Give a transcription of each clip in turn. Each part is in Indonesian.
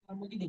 Kamu gini,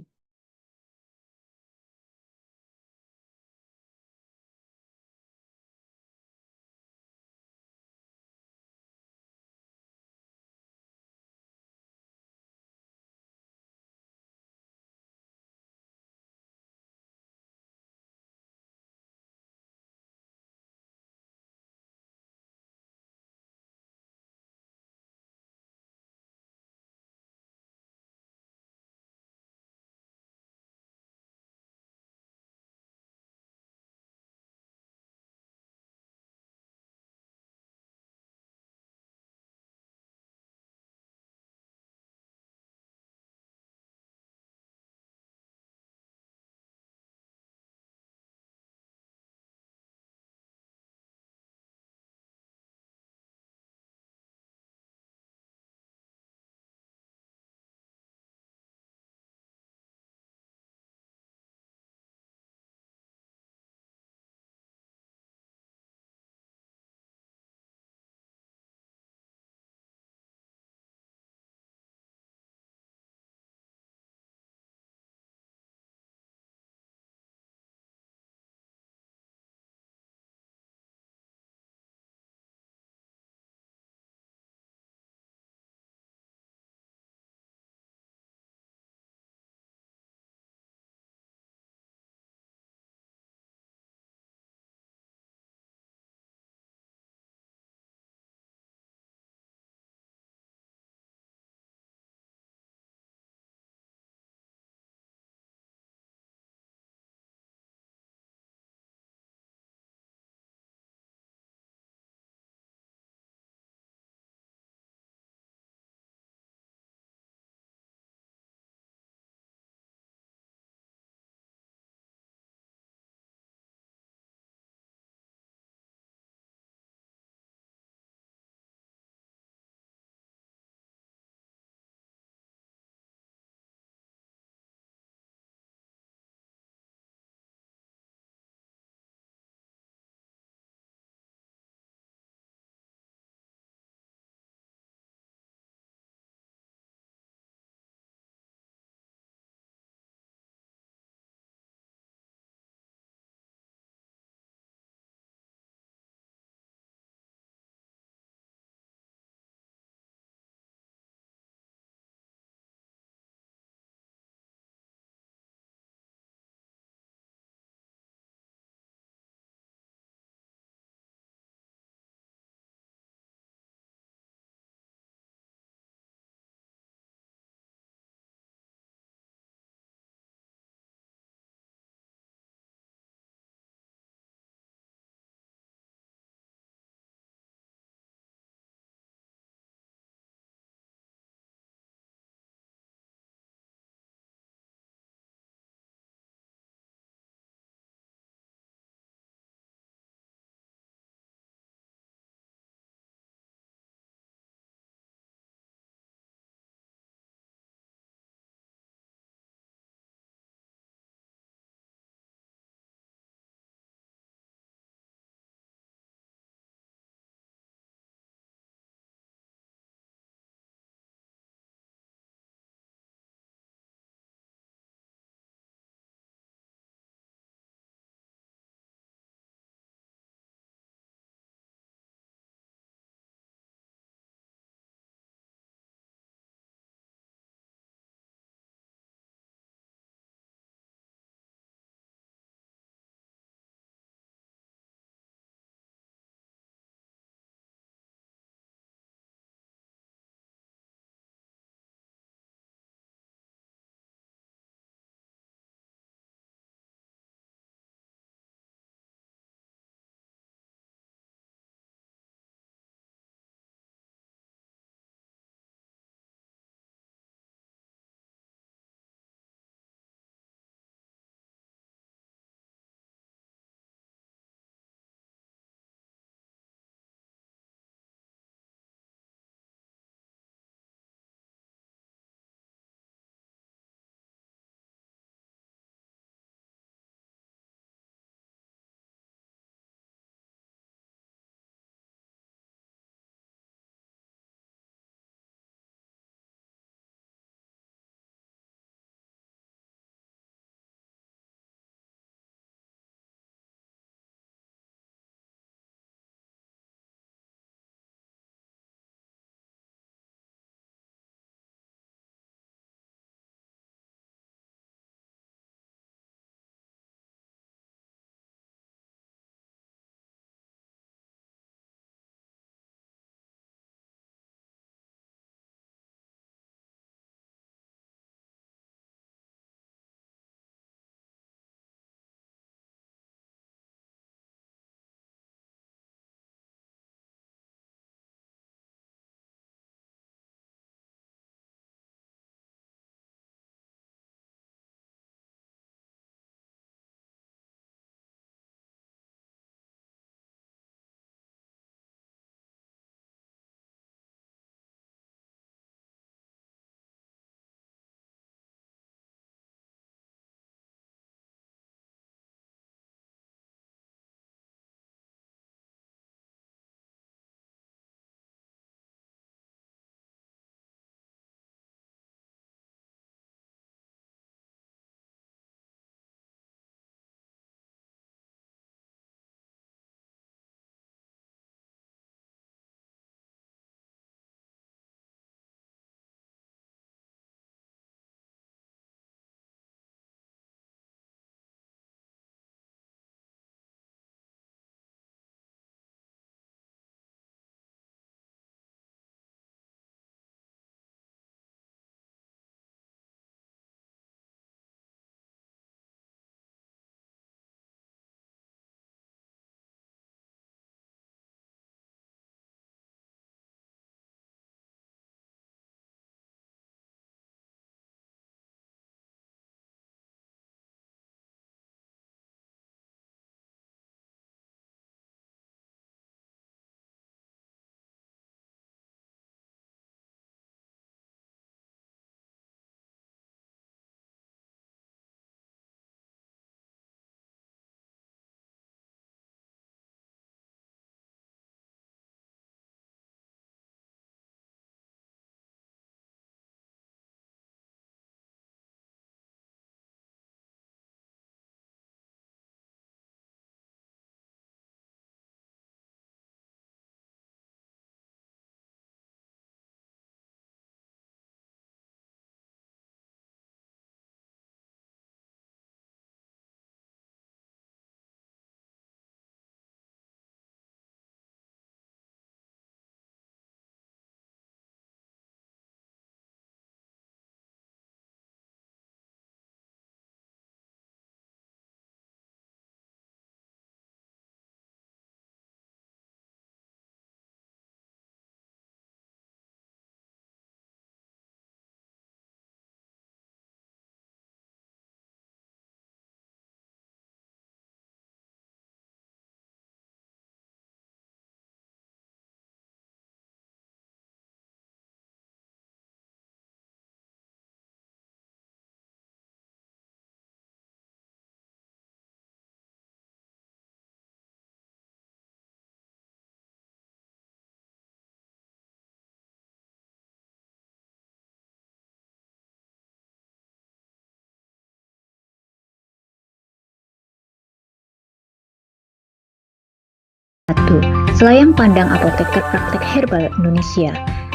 wabarakatuh. Selayang pandang Apoteker Praktek Herbal Indonesia.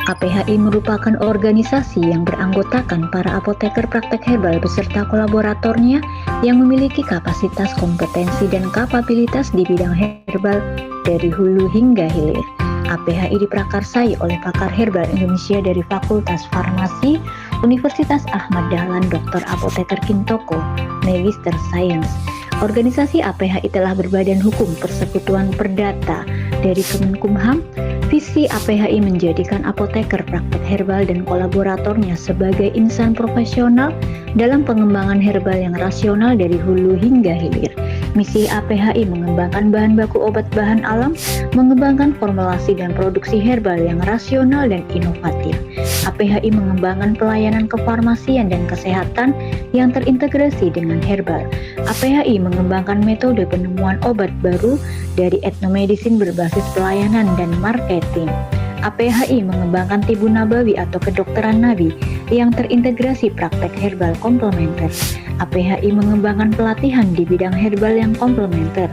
APHI merupakan organisasi yang beranggotakan para apoteker praktek herbal beserta kolaboratornya yang memiliki kapasitas, kompetensi, dan kapabilitas di bidang herbal dari hulu hingga hilir. APHI diprakarsai oleh pakar herbal Indonesia dari Fakultas Farmasi Universitas Ahmad Dahlan, Dr. Apoteker Kintoko, Magister Sains. Organisasi APHI telah berbadan hukum Persekutuan Perdata dari Kemenkumham. Visi APHI menjadikan apoteker praktek herbal dan kolaboratornya sebagai insan profesional dalam pengembangan herbal yang rasional dari hulu hingga hilir. Misi APHI mengembangkan bahan baku obat bahan alam, mengembangkan formulasi dan produksi herbal yang rasional dan inovatif. APHI mengembangkan pelayanan kefarmasian dan kesehatan yang terintegrasi dengan herbal. APHI mengembangkan metode penemuan obat baru dari etnomedicine berbasis pelayanan dan marketing. APHI mengembangkan tibu nabawi atau kedokteran nabi yang terintegrasi praktek herbal komplementer. APHI mengembangkan pelatihan di bidang herbal yang komplementer.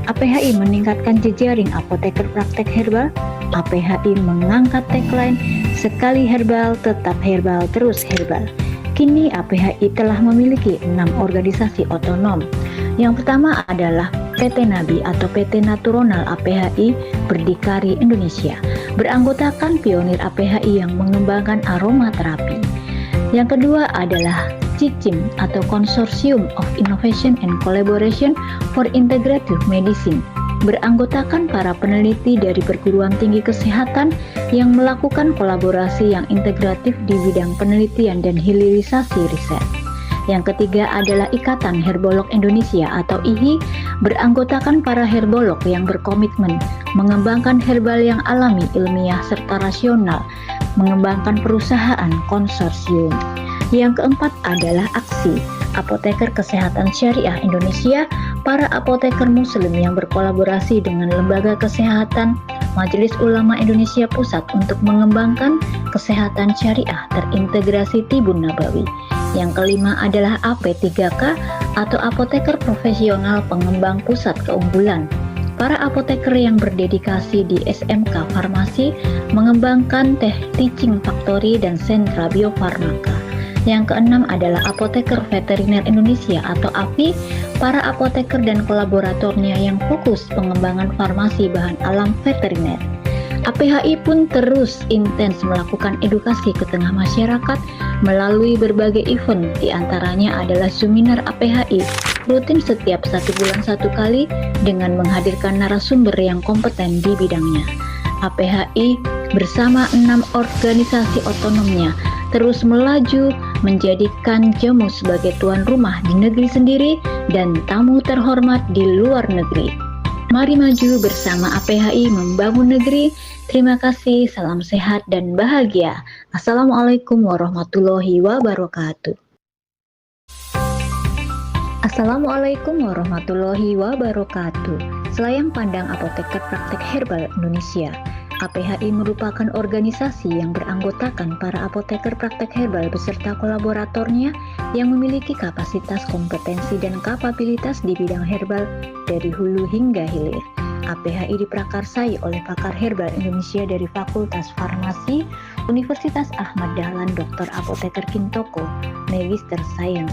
APHI meningkatkan jejaring apoteker praktek herbal. APHI mengangkat tagline sekali herbal, tetap herbal, terus herbal. Kini APHI telah memiliki 6 organisasi otonom. Yang pertama adalah PT Nabi atau PT Naturonal APHI Berdikari Indonesia, beranggotakan pionir APHI yang mengembangkan aromaterapi. Yang kedua adalah CICIM atau Consortium of Innovation and Collaboration for Integrative Medicine, beranggotakan para peneliti dari perguruan tinggi kesehatan yang melakukan kolaborasi yang integratif di bidang penelitian dan hilirisasi riset. Yang ketiga adalah Ikatan Herbolog Indonesia atau IHI, beranggotakan para herbolog yang berkomitmen mengembangkan herbal yang alami, ilmiah, serta rasional, mengembangkan perusahaan konsorsium. Yang keempat adalah AKSI, Apoteker Kesehatan Syariah Indonesia, para apoteker muslim yang berkolaborasi dengan Lembaga Kesehatan Majelis Ulama Indonesia Pusat untuk mengembangkan kesehatan syariah terintegrasi Tibun Nabawi. Yang kelima adalah AP3K atau Apoteker Profesional Pengembang Pusat Keunggulan, para apoteker yang berdedikasi di SMK Farmasi mengembangkan teaching factory dan sentra biofarmaka. Yang keenam adalah Apoteker Veteriner Indonesia atau AVI, para apoteker dan kolaboratornya yang fokus pengembangan farmasi bahan alam veteriner. APHI pun terus intens melakukan edukasi ke tengah masyarakat melalui berbagai event, diantaranya adalah Seminar APHI rutin setiap 1 bulan 1 kali dengan menghadirkan narasumber yang kompeten di bidangnya. APHI bersama 6 organisasi otonomnya terus melaju menjadikan Jamu sebagai tuan rumah di negeri sendiri dan tamu terhormat di luar negeri. Mari maju bersama APHI membangun negeri. Terima kasih, salam sehat dan bahagia. Assalamualaikum warahmatullahi wabarakatuh. Assalamualaikum warahmatullahi wabarakatuh. Selayang pandang Apoteker Praktek Herbal Indonesia. APHI merupakan organisasi yang beranggotakan para apoteker praktek herbal beserta kolaboratornya yang memiliki kapasitas, kompetensi, dan kapabilitas di bidang herbal dari hulu hingga hilir. APHI diprakarsai oleh pakar herbal Indonesia dari Fakultas Farmasi Universitas Ahmad Dahlan, Dr. Apoteker Kintoko, Magister Sains.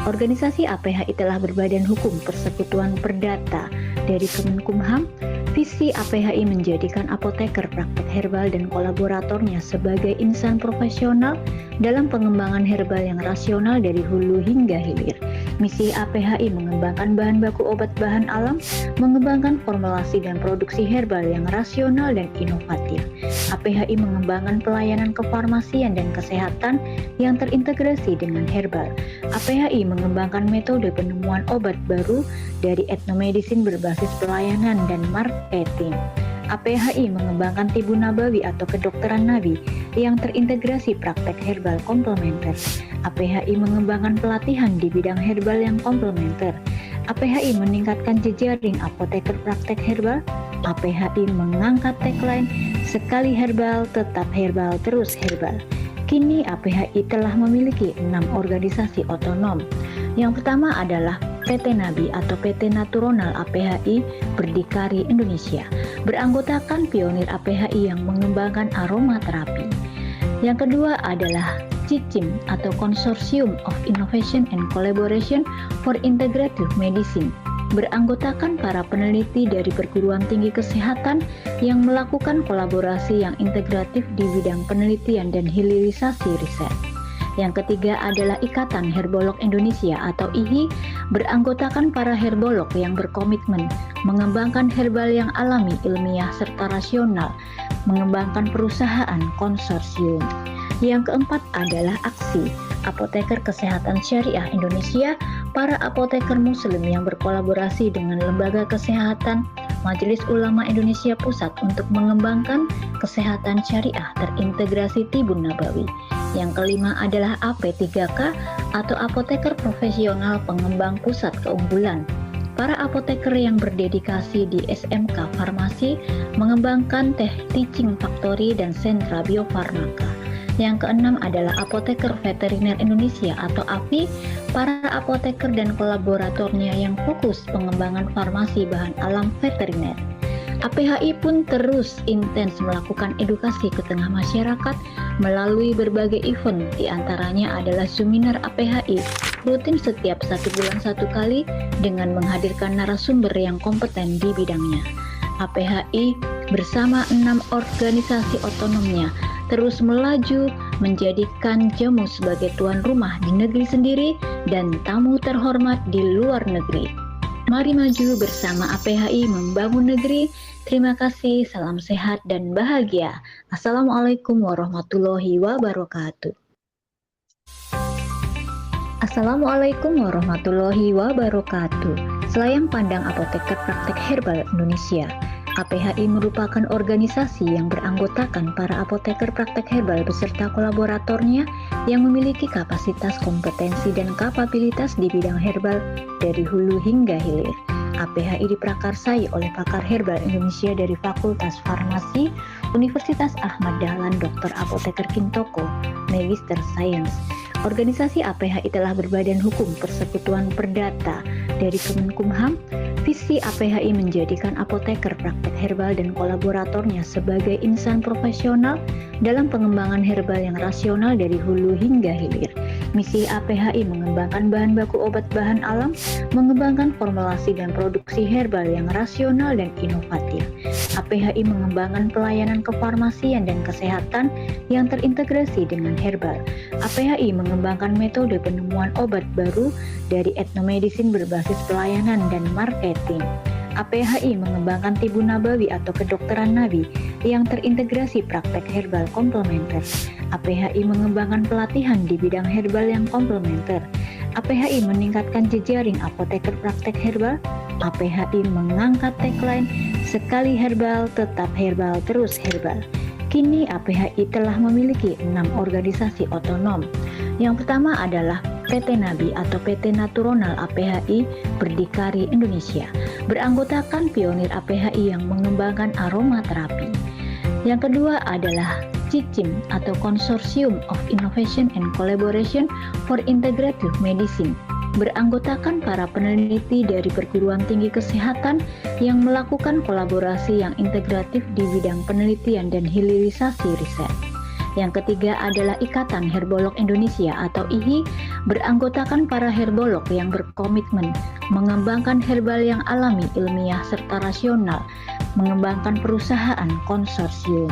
Organisasi APHI telah berbadan hukum Persekutuan Perdata dari Kemenkumham. Visi APHI menjadikan apoteker praktek herbal dan kolaboratornya sebagai insan profesional dalam pengembangan herbal yang rasional dari hulu hingga hilir. Misi APHI mengembangkan bahan baku obat bahan alam, mengembangkan formulasi dan produksi herbal yang rasional dan inovatif. APHI mengembangkan pelayanan kefarmasian dan kesehatan yang terintegrasi dengan herbal. APHI mengembangkan metode penemuan obat baru dari etnomedicine berbasis pelayanan dan marketing. APHI mengembangkan tibu nabawi atau kedokteran nabi yang terintegrasi praktek herbal komplementer. APHI mengembangkan pelatihan di bidang herbal yang komplementer. APHI meningkatkan jejaring apoteker praktek herbal. APHI mengangkat tagline sekali herbal, tetap herbal, terus herbal. Kini APHI telah memiliki 6 organisasi otonom. Yang pertama adalah PT Nabi atau PT Naturonal APHI Berdikari Indonesia, beranggotakan pionir APHI yang mengembangkan aromaterapi. Yang kedua adalah CICIM atau Consortium of Innovation and Collaboration for Integrative Medicine, beranggotakan para peneliti dari perguruan tinggi kesehatan yang melakukan kolaborasi yang integratif di bidang penelitian dan hilirisasi riset. Yang ketiga adalah Ikatan Herbolog Indonesia atau IHI, beranggotakan para herbolog yang berkomitmen mengembangkan herbal yang alami, ilmiah, serta rasional, mengembangkan perusahaan konsorsium. Yang keempat adalah AKSI, Apoteker Kesehatan Syariah Indonesia, para apoteker muslim yang berkolaborasi dengan Lembaga Kesehatan Majelis Ulama Indonesia Pusat untuk mengembangkan kesehatan syariah terintegrasi Tibun Nabawi. Yang kelima adalah AP3K atau Apoteker Profesional Pengembang Pusat Keunggulan, para apoteker yang berdedikasi di SMK Farmasi mengembangkan teaching factory dan sentra biofarmaka. Yang keenam adalah Apoteker Veteriner Indonesia atau AVI, para apoteker dan kolaboratornya yang fokus pengembangan farmasi bahan alam veteriner. APHI pun terus intens melakukan edukasi ke tengah masyarakat melalui berbagai event, diantaranya adalah Seminar APHI rutin setiap 1 bulan 1 kali dengan menghadirkan narasumber yang kompeten di bidangnya. APHI bersama 6 organisasi otonomnya terus melaju menjadikan Jamu sebagai tuan rumah di negeri sendiri dan tamu terhormat di luar negeri. Mari maju bersama APHI membangun negeri. Terima kasih, salam sehat dan bahagia. Assalamualaikum warahmatullahi wabarakatuh. Assalamualaikum warahmatullahi wabarakatuh. Selayang pandang apoteker praktek herbal Indonesia. APHI merupakan organisasi yang beranggotakan para apoteker praktek herbal beserta kolaboratornya yang memiliki kapasitas, kompetensi, dan kapabilitas di bidang herbal dari hulu hingga hilir. APHI diprakarsai oleh pakar herbal Indonesia dari Fakultas Farmasi Universitas Ahmad Dahlan, Dr. Apoteker Kintoko, Magister Sains. Organisasi APHI telah berbadan hukum Persekutuan Perdata dari Kemenkumham. Visi APHI menjadikan apoteker praktek herbal dan kolaboratornya sebagai insan profesional dalam pengembangan herbal yang rasional dari hulu hingga hilir. Misi APHI mengembangkan bahan baku obat bahan alam, mengembangkan formulasi dan produksi herbal yang rasional dan inovatif. APHI mengembangkan pelayanan kefarmasian dan kesehatan yang terintegrasi dengan herbal. APHI mengembangkan metode penemuan obat baru dari etnomedicine berbasis pelayanan dan marketing. APHI mengembangkan Tibun Nabawi atau kedokteran Nabi yang terintegrasi praktek herbal komplementer. APHI mengembangkan pelatihan di bidang herbal yang komplementer. APHI meningkatkan jejaring apoteker praktek herbal. APHI mengangkat tagline sekali herbal, tetap herbal, terus herbal. Kini APHI telah memiliki 6 organisasi otonom. Yang pertama adalah PT Nabi atau PT Naturonal APHI Berdikari Indonesia, beranggotakan pionir APHI yang mengembangkan aromaterapi. Yang kedua adalah CICIM atau Consortium of Innovation and Collaboration for Integrative Medicine, beranggotakan para peneliti dari perguruan tinggi kesehatan yang melakukan kolaborasi yang integratif di bidang penelitian dan hilirisasi riset. Yang ketiga adalah Ikatan Herbolog Indonesia atau IHI, beranggotakan para herbolog yang berkomitmen mengembangkan herbal yang alami, ilmiah, serta rasional, mengembangkan perusahaan konsorsium.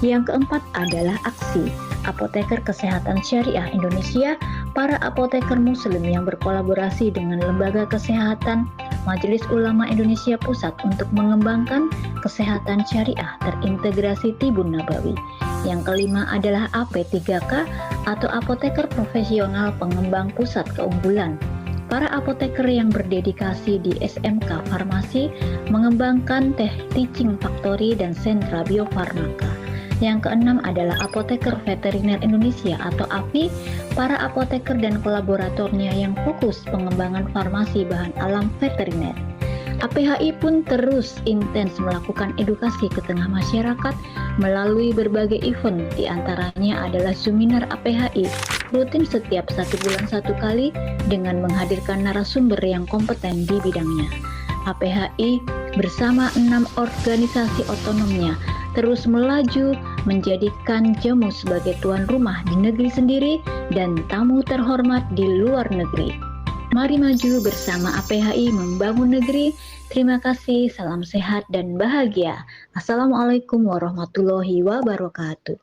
Yang keempat adalah AKSI, Apoteker Kesehatan Syariah Indonesia, para apoteker muslim yang berkolaborasi dengan Lembaga Kesehatan Majelis Ulama Indonesia Pusat untuk mengembangkan kesehatan syariah terintegrasi Tibun Nabawi. Yang kelima adalah AP3K atau Apoteker Profesional Pengembang Pusat Keunggulan, para apoteker yang berdedikasi di SMK Farmasi mengembangkan teaching factory dan sentra biofarmaka. Yang keenam adalah Apoteker Veteriner Indonesia atau AVI, para apoteker dan kolaboratornya yang fokus pengembangan farmasi bahan alam veteriner. APHI pun terus intens melakukan edukasi ke tengah masyarakat melalui berbagai event, diantaranya adalah Zoominar APHI, rutin setiap 1 bulan 1 kali dengan menghadirkan narasumber yang kompeten di bidangnya. APHI bersama 6 organisasi otonomnya terus melaju menjadikan Jemu sebagai tuan rumah di negeri sendiri dan tamu terhormat di luar negeri. Mari maju bersama APHI membangun negeri. Terima kasih, salam sehat dan bahagia. Assalamualaikum warahmatullahi wabarakatuh.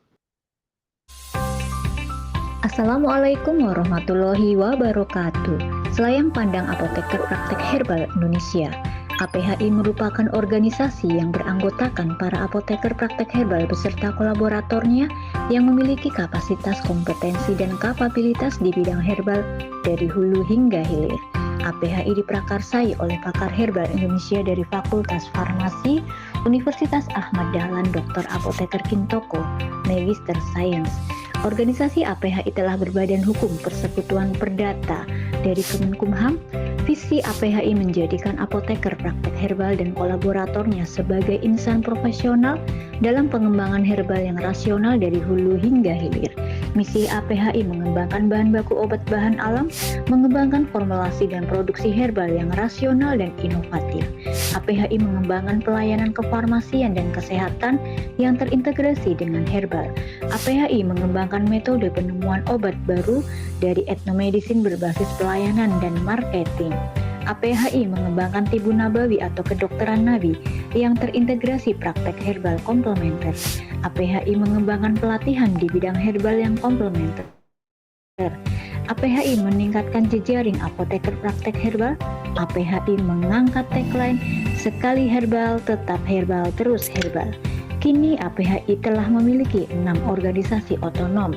Assalamualaikum warahmatullahi wabarakatuh. Selayang pandang apoteker praktek herbal Indonesia. APHI merupakan organisasi yang beranggotakan para apoteker praktek herbal beserta kolaboratornya yang memiliki kapasitas, kompetensi, dan kapabilitas di bidang herbal dari hulu hingga hilir. APHI diprakarsai oleh pakar herbal Indonesia dari Fakultas Farmasi Universitas Ahmad Dahlan, Dr. Apoteker Kintoko, Magister Sains. Organisasi APHI telah berbadan hukum Persekutuan Perdata dari Kemenkumham. Visi APHI menjadikan apoteker praktek herbal dan kolaboratornya sebagai insan profesional dalam pengembangan herbal yang rasional dari hulu hingga hilir. Misi APHI mengembangkan bahan baku obat bahan alam, mengembangkan formulasi dan produksi herbal yang rasional dan inovatif. APHI mengembangkan pelayanan kefarmasian dan kesehatan yang terintegrasi dengan herbal. APHI mengembangkan metode penemuan obat baru dari etnomedicine berbasis pelayanan dan marketing. APHI mengembangkan tibu nabawi atau kedokteran nabi yang terintegrasi praktek herbal komplementer. APHI mengembangkan pelatihan di bidang herbal yang komplementer. APHI meningkatkan jejaring apoteker praktek herbal. APHI mengangkat tagline sekali herbal tetap herbal terus herbal. Kini APHI telah memiliki 6 organisasi otonom.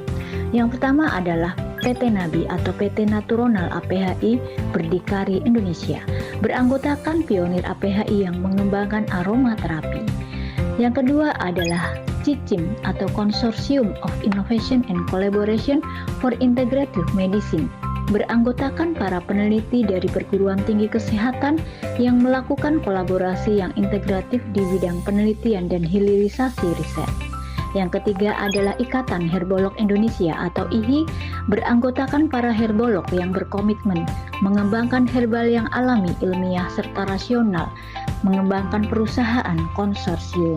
Yang pertama adalah PT Nabi atau PT Naturonal APHI Berdikari Indonesia, beranggotakan pionir APHI yang mengembangkan aromaterapi. Yang kedua adalah CICIM atau Consortium of Innovation and Collaboration for Integrative Medicine, beranggotakan para peneliti dari perguruan tinggi kesehatan yang melakukan kolaborasi yang integratif di bidang penelitian dan hilirisasi riset. Yang ketiga adalah Ikatan Herbolog Indonesia atau IHI, beranggotakan para herbolog yang berkomitmen mengembangkan herbal yang alami, ilmiah, serta rasional, mengembangkan perusahaan konsorsium.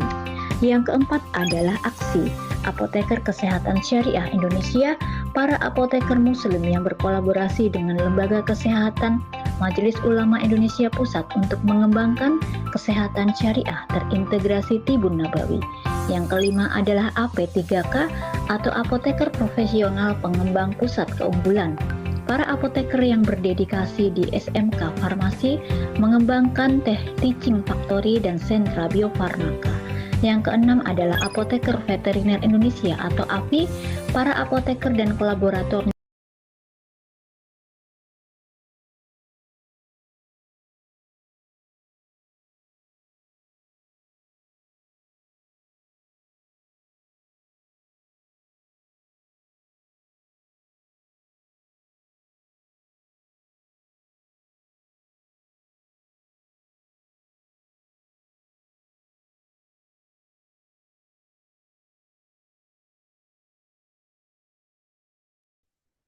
Yang keempat adalah AKSI, Apoteker Kesehatan Syariah Indonesia, para apoteker muslim yang berkolaborasi dengan Lembaga Kesehatan Majelis Ulama Indonesia Pusat untuk mengembangkan kesehatan syariah terintegrasi Tibun Nabawi. Yang kelima adalah AP3K atau Apoteker Profesional Pengembang Pusat Keunggulan. Para apoteker yang berdedikasi di SMK Farmasi mengembangkan teaching factory dan sentra biofarmaka. Yang keenam adalah Apoteker Veteriner Indonesia atau AVI, para apoteker dan kolaborator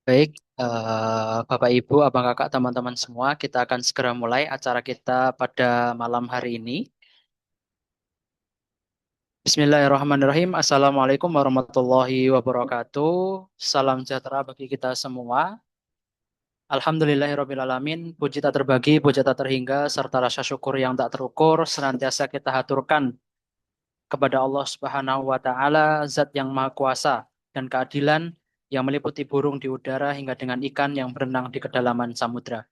Baik, Bapak Ibu, Abang Kakak, teman-teman semua, kita akan segera mulai acara kita pada malam hari ini. Bismillahirrahmanirrahim. Assalamualaikum warahmatullahi wabarakatuh. Salam sejahtera bagi kita semua. Alhamdulillahirrahmanirrahim. Puji tak terbagi, puji tak terhingga, serta rasa syukur yang tak terukur senantiasa kita haturkan kepada Allah Subhanahu wa Ta'ala, Zat yang Maha Kuasa dan keadilan yang meliputi burung di udara hingga dengan ikan yang berenang di kedalaman samudra.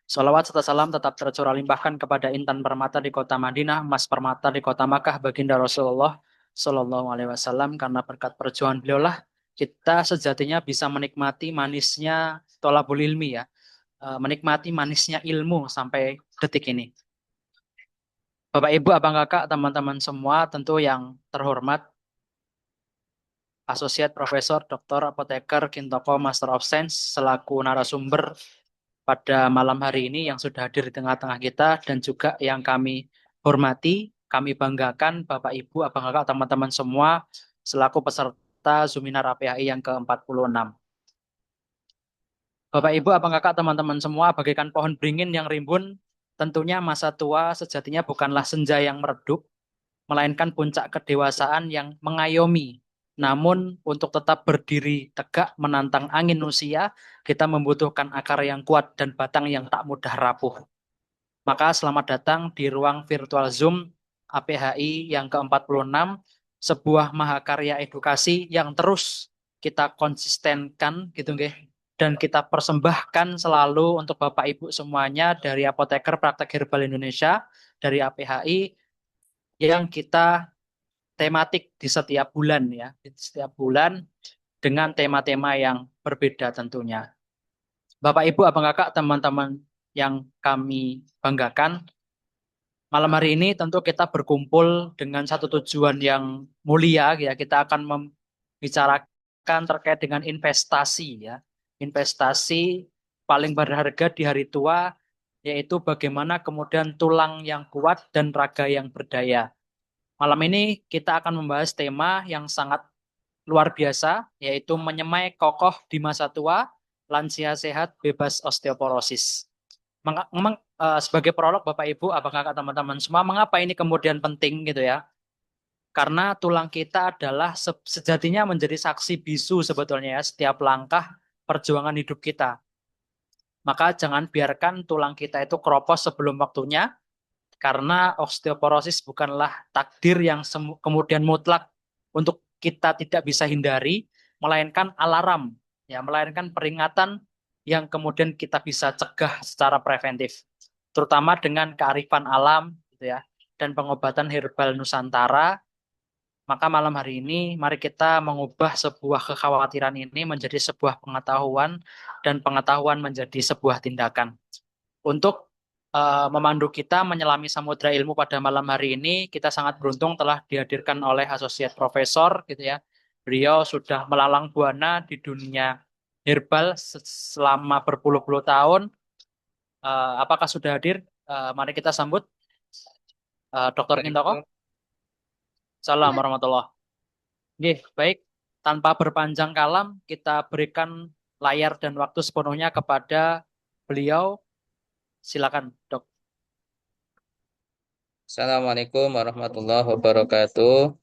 Salawat serta salam tetap tercurah limpahkan kepada intan permata di kota Madinah, emas permata di kota Makkah, baginda Rasulullah Shallallahu Alaihi Wasallam. Karena berkat perjuangan beliaulah kita sejatinya bisa menikmati manisnya tholabul ilmi ya, menikmati manisnya ilmu sampai detik ini. Bapak Ibu, Abang Kakak, teman-teman semua, tentu yang terhormat Asosiat Profesor Dr. Apoteker Kintoko Master of Science selaku narasumber pada malam hari ini yang sudah hadir di tengah-tengah kita dan juga yang kami hormati, kami banggakan Bapak Ibu, Abang Kakak, teman-teman semua selaku peserta Zuminar APHI yang ke-46. Bapak Ibu, Abang Kakak, teman-teman semua, bagaikan pohon beringin yang rimbun, tentunya masa tua sejatinya bukanlah senja yang meredup, melainkan puncak kedewasaan yang mengayomi. Namun, untuk tetap berdiri tegak menantang angin usia, kita membutuhkan akar yang kuat dan batang yang tak mudah rapuh. Maka selamat datang di ruang virtual Zoom APHI yang ke-46, sebuah mahakarya edukasi yang terus kita konsistenkan gitu nggih, dan kita persembahkan selalu untuk Bapak Ibu semuanya dari Apoteker Praktek Herbal Indonesia, dari APHI yang kita tematik di setiap bulan ya, di setiap bulan dengan tema-tema yang berbeda tentunya. Bapak Ibu, Abang Kakak, teman-teman yang kami banggakan, malam hari ini tentu kita berkumpul dengan satu tujuan yang mulia ya. Kita akan membicarakan terkait dengan investasi ya. Investasi paling berharga di hari tua yaitu bagaimana kemudian tulang yang kuat dan raga yang berdaya. Malam ini kita akan membahas tema yang sangat luar biasa, yaitu menyemai kokoh di masa tua, lansia sehat, bebas osteoporosis. Memang sebagai prolog Bapak Ibu, Abang Kakak teman-teman semua, mengapa ini kemudian penting gitu ya? Karena tulang kita adalah sejatinya menjadi saksi bisu sebetulnya ya setiap langkah perjuangan hidup kita. Maka jangan biarkan tulang kita itu keropos sebelum waktunya, karena osteoporosis bukanlah takdir yang kemudian mutlak untuk kita tidak bisa hindari, melainkan alarm, ya, melainkan peringatan yang kemudian kita bisa cegah secara preventif, terutama dengan kearifan alam, gitu ya, dan pengobatan herbal Nusantara. Maka malam hari ini, mari kita mengubah sebuah kekhawatiran ini menjadi sebuah pengetahuan, dan pengetahuan menjadi sebuah tindakan. Untuk memandu kita menyelami samudra ilmu pada malam hari ini, kita sangat beruntung telah dihadirkan oleh Associate Profesor, gitu ya. Beliau sudah melalang buana di dunia herbal selama berpuluh-puluh tahun. Apakah sudah hadir? Mari kita sambut Dr. Kintoko. Assalamualaikum warahmatullahi. Nggih, baik. Tanpa berpanjang kalam, kita berikan layar dan waktu sepenuhnya kepada beliau. Silakan, Dok. Assalamualaikum warahmatullahi wabarakatuh.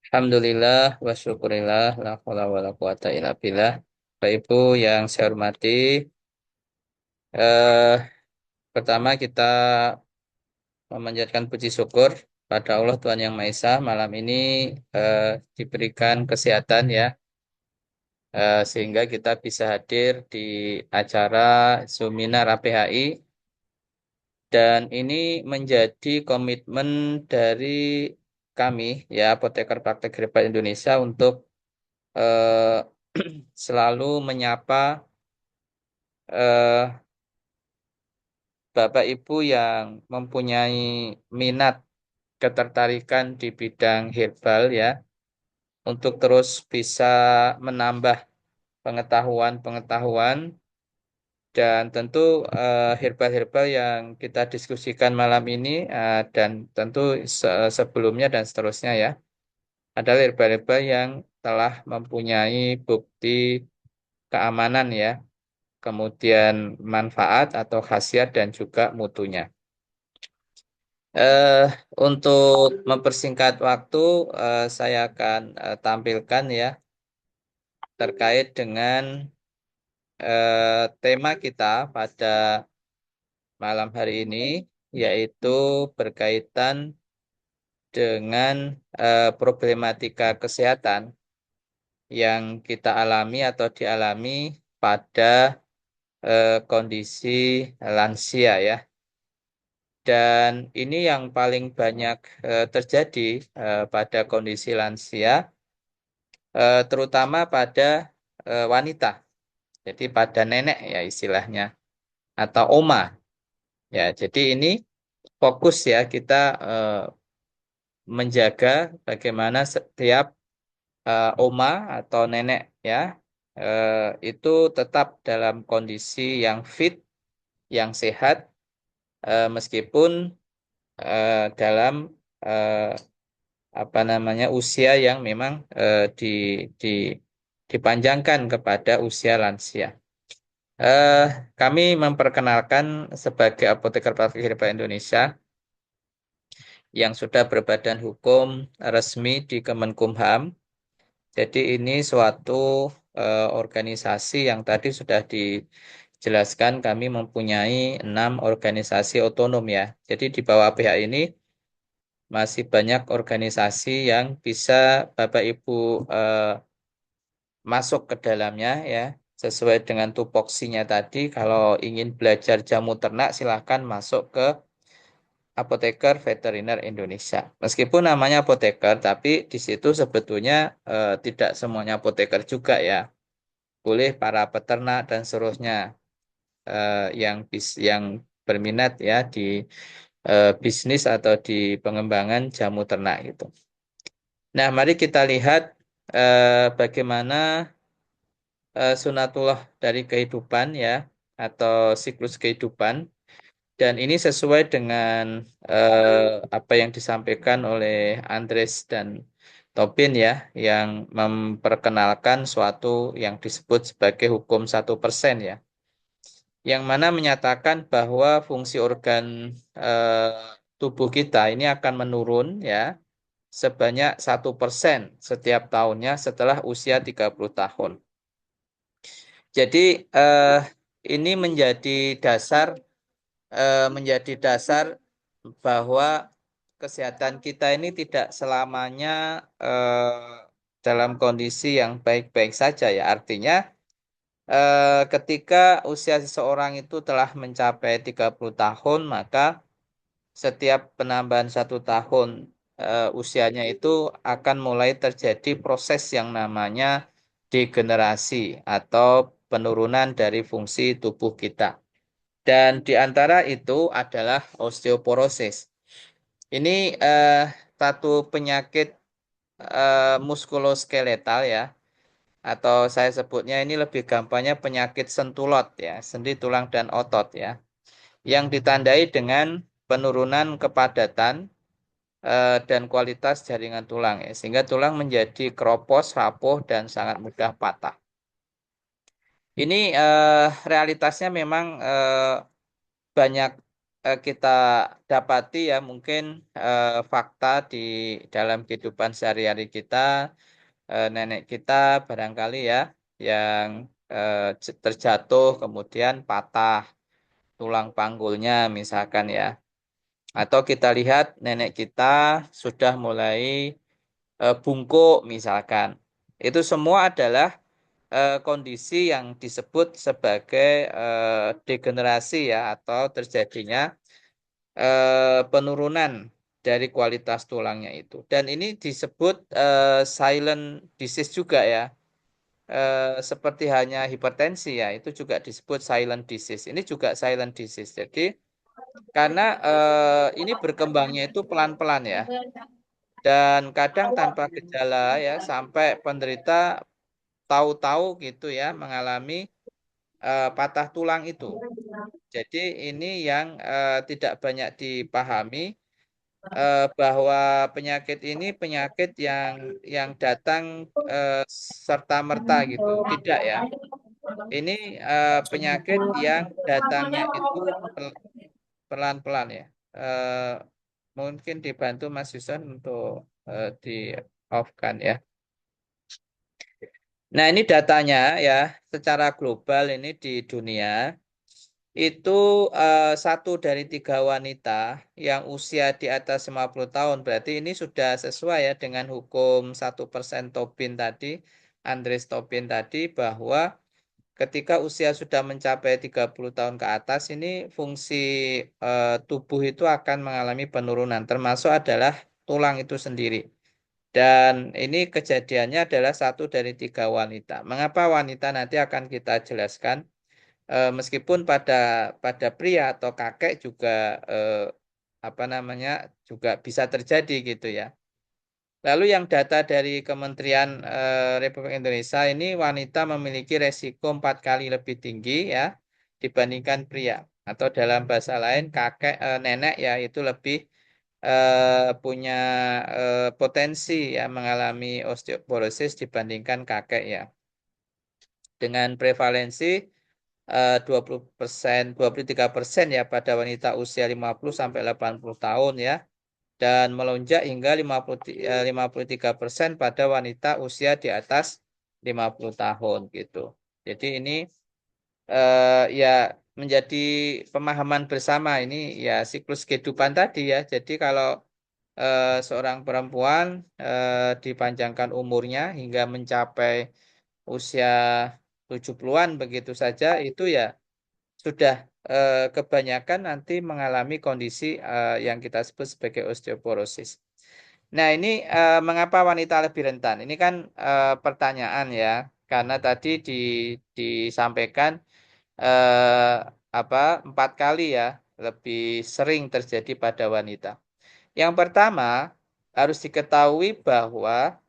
Alhamdulillah wa syukurillah la haula wa la quwata illa billah. Bapak Ibu yang saya hormati, eh, pertama kita memanjatkan puji syukur pada Allah Tuhan Yang Maha Esa. Malam ini diberikan kesehatan ya, sehingga kita bisa hadir di acara seminar APHI. Dan ini menjadi komitmen dari kami, ya, Apoteker Praktek Herbal Indonesia untuk eh, selalu menyapa eh, Bapak Ibu yang mempunyai minat ketertarikan di bidang herbal ya, untuk terus bisa menambah pengetahuan-pengetahuan. Dan tentu herbal-herbal yang kita diskusikan malam ini dan tentu sebelumnya dan seterusnya ya, adalah herbal-herbal yang telah mempunyai bukti keamanan ya, kemudian manfaat atau khasiat dan juga mutunya. Eh, untuk mempersingkat waktu, saya akan tampilkan ya terkait dengan tema kita pada malam hari ini, yaitu berkaitan dengan problematika kesehatan yang kita alami atau dialami pada kondisi lansia ya. Dan ini yang paling banyak terjadi pada kondisi lansia, terutama pada wanita. Jadi pada nenek ya istilahnya, atau oma. Ya, jadi ini fokus ya kita menjaga bagaimana setiap oma atau nenek ya itu tetap dalam kondisi yang fit, yang sehat, meskipun dalam eh, apa namanya usia yang memang di dipanjangkan kepada usia lansia. Eh, Kami memperkenalkan sebagai apoteker praktik herbal Indonesia yang sudah berbadan hukum resmi di Kemenkumham. Jadi ini suatu organisasi yang tadi sudah dijelaskan kami mempunyai 6 organisasi otonom ya. Jadi di bawah pihak ini masih banyak organisasi yang bisa Bapak Ibu eh, masuk ke dalamnya ya. Sesuai dengan tupoksinya tadi, kalau ingin belajar jamu ternak silahkan masuk ke Apoteker Veteriner Indonesia. Meskipun namanya apoteker, tapi di situ sebetulnya tidak semuanya apoteker juga ya. Boleh para peternak dan seterusnya yang berminat ya di bisnis atau di pengembangan jamu ternak gitu. Nah, mari kita lihat bagaimana sunatullah dari kehidupan ya atau siklus kehidupan. Dan ini sesuai dengan apa yang disampaikan oleh Andres dan Topin ya, yang memperkenalkan suatu yang disebut sebagai hukum 1% ya, yang mana menyatakan bahwa fungsi organ tubuh kita ini akan menurun ya sebanyak 1% setiap tahunnya setelah usia 30 tahun. Jadi eh, ini menjadi dasar bahwa kesehatan kita ini tidak selamanya dalam kondisi yang baik-baik saja ya. Artinya ketika usia seseorang itu telah mencapai 30 tahun, maka setiap penambahan 1 tahun usianya itu akan mulai terjadi proses yang namanya degenerasi atau penurunan dari fungsi tubuh kita. Dan di antara itu adalah osteoporosis. Ini satu penyakit muskuloskeletal ya, atau saya sebutnya ini lebih gampangnya penyakit sentulot ya, sendi tulang dan otot ya, yang ditandai dengan penurunan kepadatan dan kualitas jaringan tulang ya, sehingga tulang menjadi keropos, rapuh dan sangat mudah patah. Ini realitasnya memang banyak kita dapati ya mungkin fakta di dalam kehidupan sehari-hari kita, nenek kita barangkali ya yang terjatuh kemudian patah tulang panggulnya misalkan ya, atau kita lihat nenek kita sudah mulai bungkuk misalkan. Itu semua adalah kondisi yang disebut sebagai degenerasi ya atau terjadinya penurunan dari kualitas tulangnya itu. Dan ini disebut silent disease juga ya. Seperti hanya hipertensi ya, itu juga disebut silent disease. Ini juga silent disease. Jadi karena ini berkembangnya itu pelan-pelan ya. Dan kadang tanpa gejala ya, sampai penderita tahu-tahu gitu ya mengalami patah tulang itu. Jadi ini yang tidak banyak dipahami bahwa penyakit ini penyakit yang datang serta merta gitu. Tidak ya. Ini penyakit yang datangnya itu pelan-pelan ya. Mungkin dibantu Mas Yuson untuk di off-kan ya. Nah, ini datanya ya secara global ini di dunia itu 1 dari 3 wanita yang usia di atas 50 tahun berarti ini sudah sesuai ya dengan hukum 1% Tobin tadi, Andres Tobin tadi, bahwa ketika usia sudah mencapai 30 tahun ke atas ini fungsi tubuh itu akan mengalami penurunan termasuk adalah tulang itu sendiri. Dan ini kejadiannya adalah 1 dari 3 wanita. Mengapa wanita nanti akan kita jelaskan. Meskipun pada pria atau kakek juga apa namanya juga bisa terjadi gitu ya. Lalu yang data dari Kementerian Republik Indonesia ini wanita memiliki resiko 4 kali lebih tinggi ya dibandingkan pria. Atau dalam bahasa lain kakek nenek ya itu lebih punya potensi ya mengalami osteoporosis dibandingkan kakek ya. Dengan prevalensi 20%, 23% ya pada wanita usia 50 sampai 80 tahun ya dan melonjak hingga 53% pada wanita usia di atas 50 tahun gitu. Jadi ini ya menjadi pemahaman bersama ini ya siklus kehidupan tadi ya. Jadi kalau seorang perempuan dipanjangkan umurnya hingga mencapai usia 70-an begitu saja itu ya sudah kebanyakan nanti mengalami kondisi yang kita sebut sebagai osteoporosis. Nah, ini mengapa wanita lebih rentan? Ini kan pertanyaan ya, karena tadi disampaikan eh, apa 4 kali ya lebih sering terjadi pada wanita. Yang pertama harus diketahui bahwa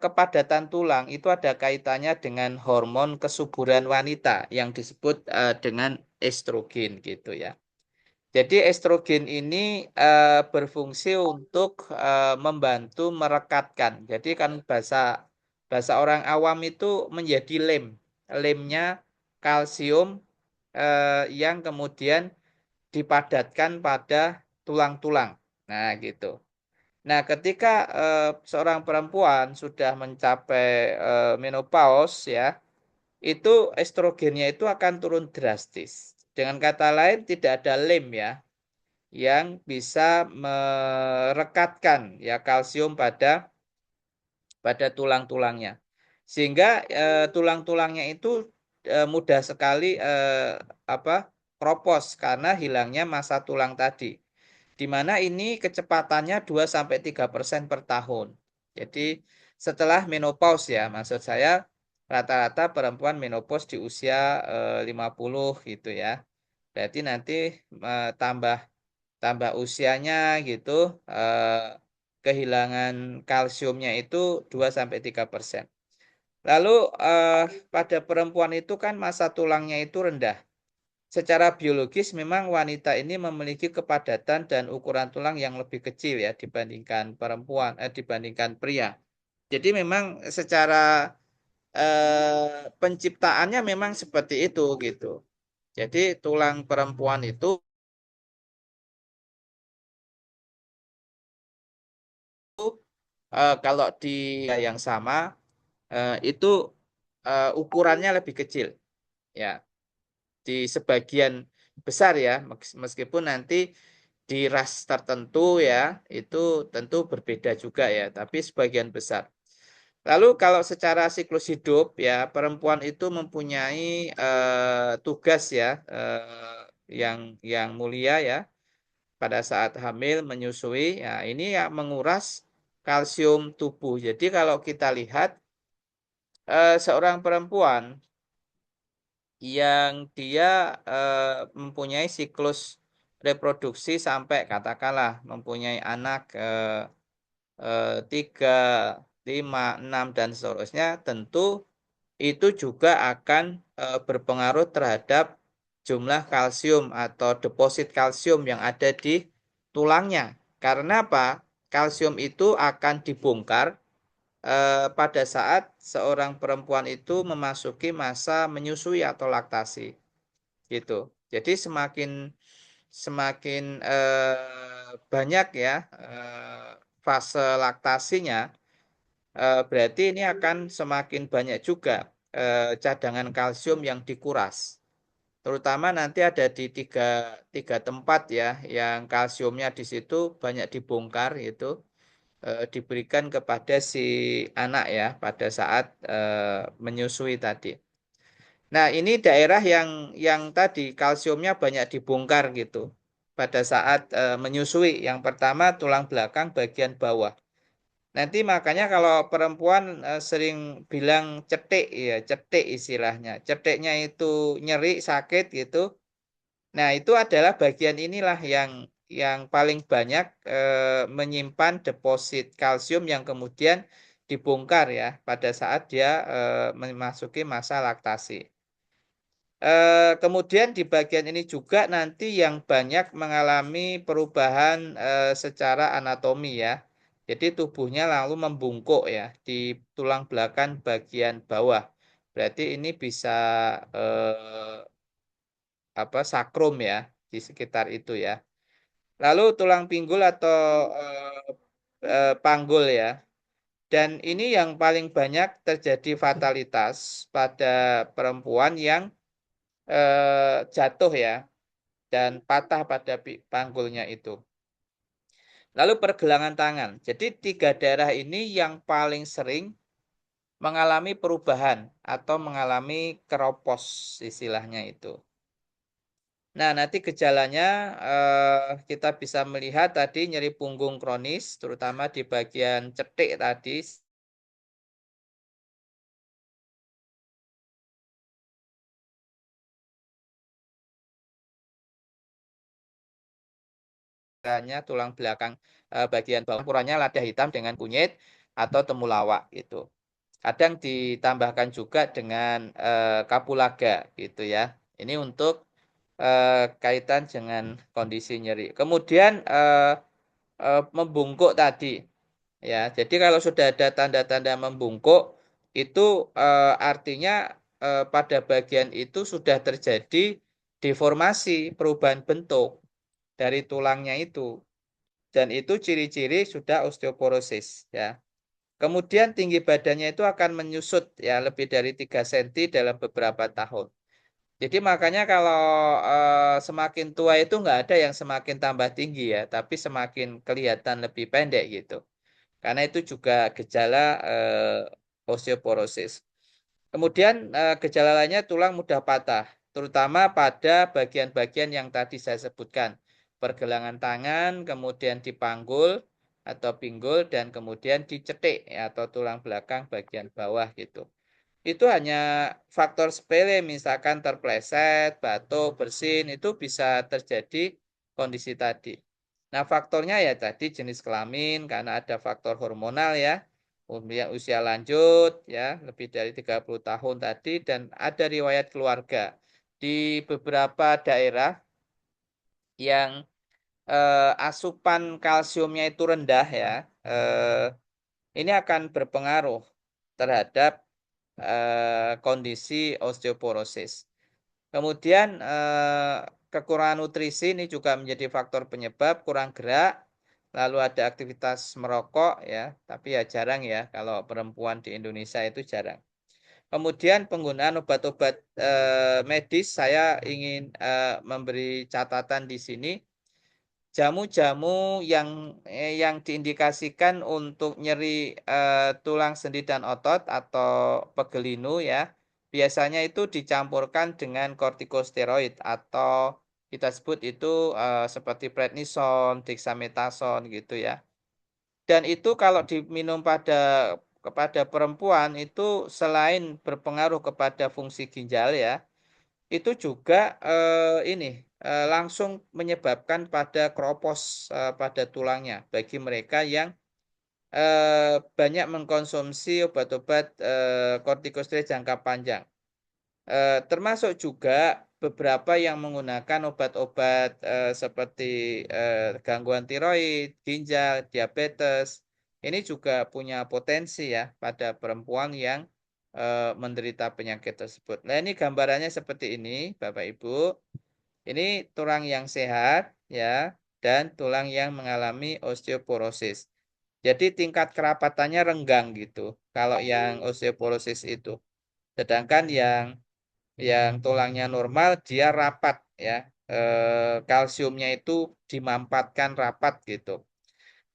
kepadatan tulang itu ada kaitannya dengan hormon kesuburan wanita yang disebut dengan estrogen gitu ya. Jadi estrogen ini berfungsi untuk membantu merekatkan. Jadi kan bahasa bahasa orang awam itu menjadi lem. Lemnya kalsium yang kemudian dipadatkan pada tulang-tulang. Nah, gitu. Nah, ketika seorang perempuan sudah mencapai menopause ya, itu estrogennya itu akan turun drastis. Dengan kata lain, tidak ada lem ya yang bisa merekatkan ya kalsium pada tulang-tulangnya. Sehingga tulang-tulangnya itu mudah sekali apa kropos karena hilangnya massa tulang tadi. Di mana ini kecepatannya 2-3% per tahun. Jadi setelah menopause ya, maksud saya rata-rata perempuan menopause di usia 50 gitu ya. Berarti nanti tambah tambah usianya gitu kehilangan kalsiumnya itu 2-3%. Lalu pada perempuan itu kan massa tulangnya itu rendah. Secara biologis memang wanita ini memiliki kepadatan dan ukuran tulang yang lebih kecil ya dibandingkan dibandingkan pria. Jadi memang secara penciptaannya memang seperti itu gitu. Jadi tulang perempuan itu kalau di yang sama itu ukurannya lebih kecil ya di sebagian besar ya meskipun nanti di ras tertentu ya itu tentu berbeda juga ya tapi sebagian besar. Lalu kalau secara siklus hidup ya perempuan itu mempunyai tugas ya yang mulia ya pada saat hamil menyusui ya ini ya menguras kalsium tubuh. Jadi kalau kita lihat seorang perempuan yang dia mempunyai siklus reproduksi sampai katakanlah mempunyai anak 3, 5, 6 dan seterusnya, tentu itu juga akan berpengaruh terhadap jumlah kalsium atau deposit kalsium yang ada di tulangnya. Karena apa? Kalsium itu akan dibongkar pada saat seorang perempuan itu memasuki masa menyusui atau laktasi gitu. Jadi semakin semakin banyak ya fase laktasinya berarti ini akan semakin banyak juga cadangan kalsium yang dikuras. Terutama nanti ada di tiga tempat ya yang kalsiumnya di situ banyak dibongkar itu diberikan kepada si anak ya pada saat menyusui tadi. Nah, ini daerah yang tadi kalsiumnya banyak dibongkar gitu pada saat menyusui. Yang pertama tulang belakang bagian bawah. Nanti makanya kalau perempuan sering bilang cetek ya, cetek istilahnya. Ceteknya itu nyeri, sakit gitu. Nah, itu adalah bagian inilah yang paling banyak menyimpan deposit kalsium yang kemudian dibongkar ya pada saat dia memasuki masa laktasi. Kemudian di bagian ini juga nanti yang banyak mengalami perubahan secara anatomi ya. Jadi tubuhnya lalu membungkuk ya di tulang belakang bagian bawah. Berarti ini bisa sakrum ya di sekitar itu ya. Lalu tulang pinggul atau panggul ya. Dan ini yang paling banyak terjadi fatalitas pada perempuan yang jatuh ya dan patah pada panggulnya itu. Lalu pergelangan tangan. Jadi tiga daerah ini yang paling sering mengalami perubahan atau mengalami keropos istilahnya itu. Nah, nanti gejalanya kita bisa melihat tadi nyeri punggung kronis, terutama di bagian cetik tadi, misalnya tulang belakang bagian bawah, ukurannya lada hitam dengan kunyit atau temulawak gitu. Kadang ditambahkan juga dengan kapulaga gitu ya. Ini untuk kaitan dengan kondisi nyeri. Kemudian membungkuk tadi. Ya, jadi kalau sudah ada tanda-tanda membungkuk, itu artinya pada bagian itu sudah terjadi deformasi, perubahan bentuk dari tulangnya itu. Dan itu ciri-ciri sudah osteoporosis. Ya. Kemudian tinggi badannya itu akan menyusut ya lebih dari 3 cm dalam beberapa tahun. Jadi makanya kalau semakin tua itu nggak ada yang semakin tambah tinggi ya, tapi semakin kelihatan lebih pendek gitu. Karena itu juga gejala osteoporosis. Kemudian gejala lainnya tulang mudah patah, terutama pada bagian-bagian yang tadi saya sebutkan. Pergelangan tangan, kemudian di panggul atau pinggul, dan kemudian di cetik ya, atau tulang belakang bagian bawah gitu. Itu hanya faktor sepele, misalkan terpleset, batuk, bersin, itu bisa terjadi kondisi tadi. Nah, faktornya ya tadi jenis kelamin, karena ada faktor hormonal ya, kemudian usia lanjut ya, lebih dari 30 tahun tadi, dan ada riwayat keluarga. Di beberapa daerah yang asupan kalsiumnya itu rendah ya, ini akan berpengaruh terhadap kondisi osteoporosis. Kemudian kekurangan nutrisi ini juga menjadi faktor penyebab kurang gerak, lalu ada aktivitas merokok ya, tapi ya jarang ya kalau perempuan di Indonesia itu jarang. Kemudian penggunaan obat-obat medis, saya ingin memberi catatan di sini. Jamu-jamu yang diindikasikan untuk nyeri tulang sendi dan otot atau pegelinu ya, biasanya itu dicampurkan dengan kortikosteroid atau kita sebut itu seperti prednison, dexamethasone gitu ya. Dan itu kalau diminum kepada perempuan itu selain berpengaruh kepada fungsi ginjal ya, itu juga langsung menyebabkan pada kropos pada tulangnya bagi mereka yang banyak mengkonsumsi obat-obat kortikosteroid jangka panjang. Termasuk juga beberapa yang menggunakan obat-obat seperti gangguan tiroid, ginjal, diabetes. Ini juga punya potensi ya pada perempuan yang menderita penyakit tersebut. Nah, ini gambarannya seperti ini, Bapak Ibu. Ini tulang yang sehat ya dan tulang yang mengalami osteoporosis. Jadi tingkat kerapatannya renggang gitu. Kalau yang osteoporosis itu. Sedangkan yang tulangnya normal dia rapat ya. Kalsiumnya itu dimampatkan rapat gitu.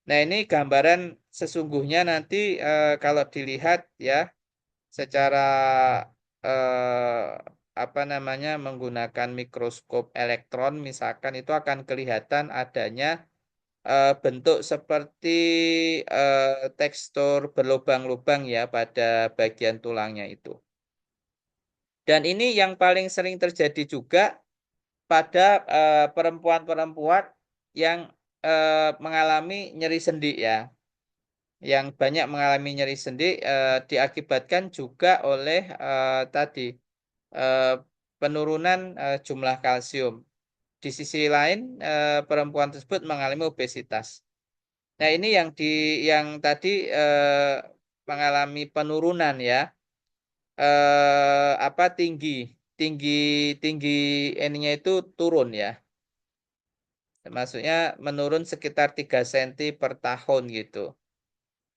Nah, ini gambaran sesungguhnya nanti kalau dilihat ya secara eh, menggunakan mikroskop elektron misalkan itu akan kelihatan adanya bentuk seperti tekstur berlubang-lubang ya pada bagian tulangnya itu. Dan ini yang paling sering terjadi juga pada perempuan-perempuan yang mengalami nyeri sendi ya. Yang banyak mengalami nyeri sendi diakibatkan juga oleh tadi eh, penurunan jumlah kalsium. Di sisi lain, perempuan tersebut mengalami obesitas. Nah, ini yang tadi mengalami penurunan ya, apa tinggi tinggi tinggi ininya itu turun ya. Maksudnya menurun sekitar 3 cm per tahun gitu.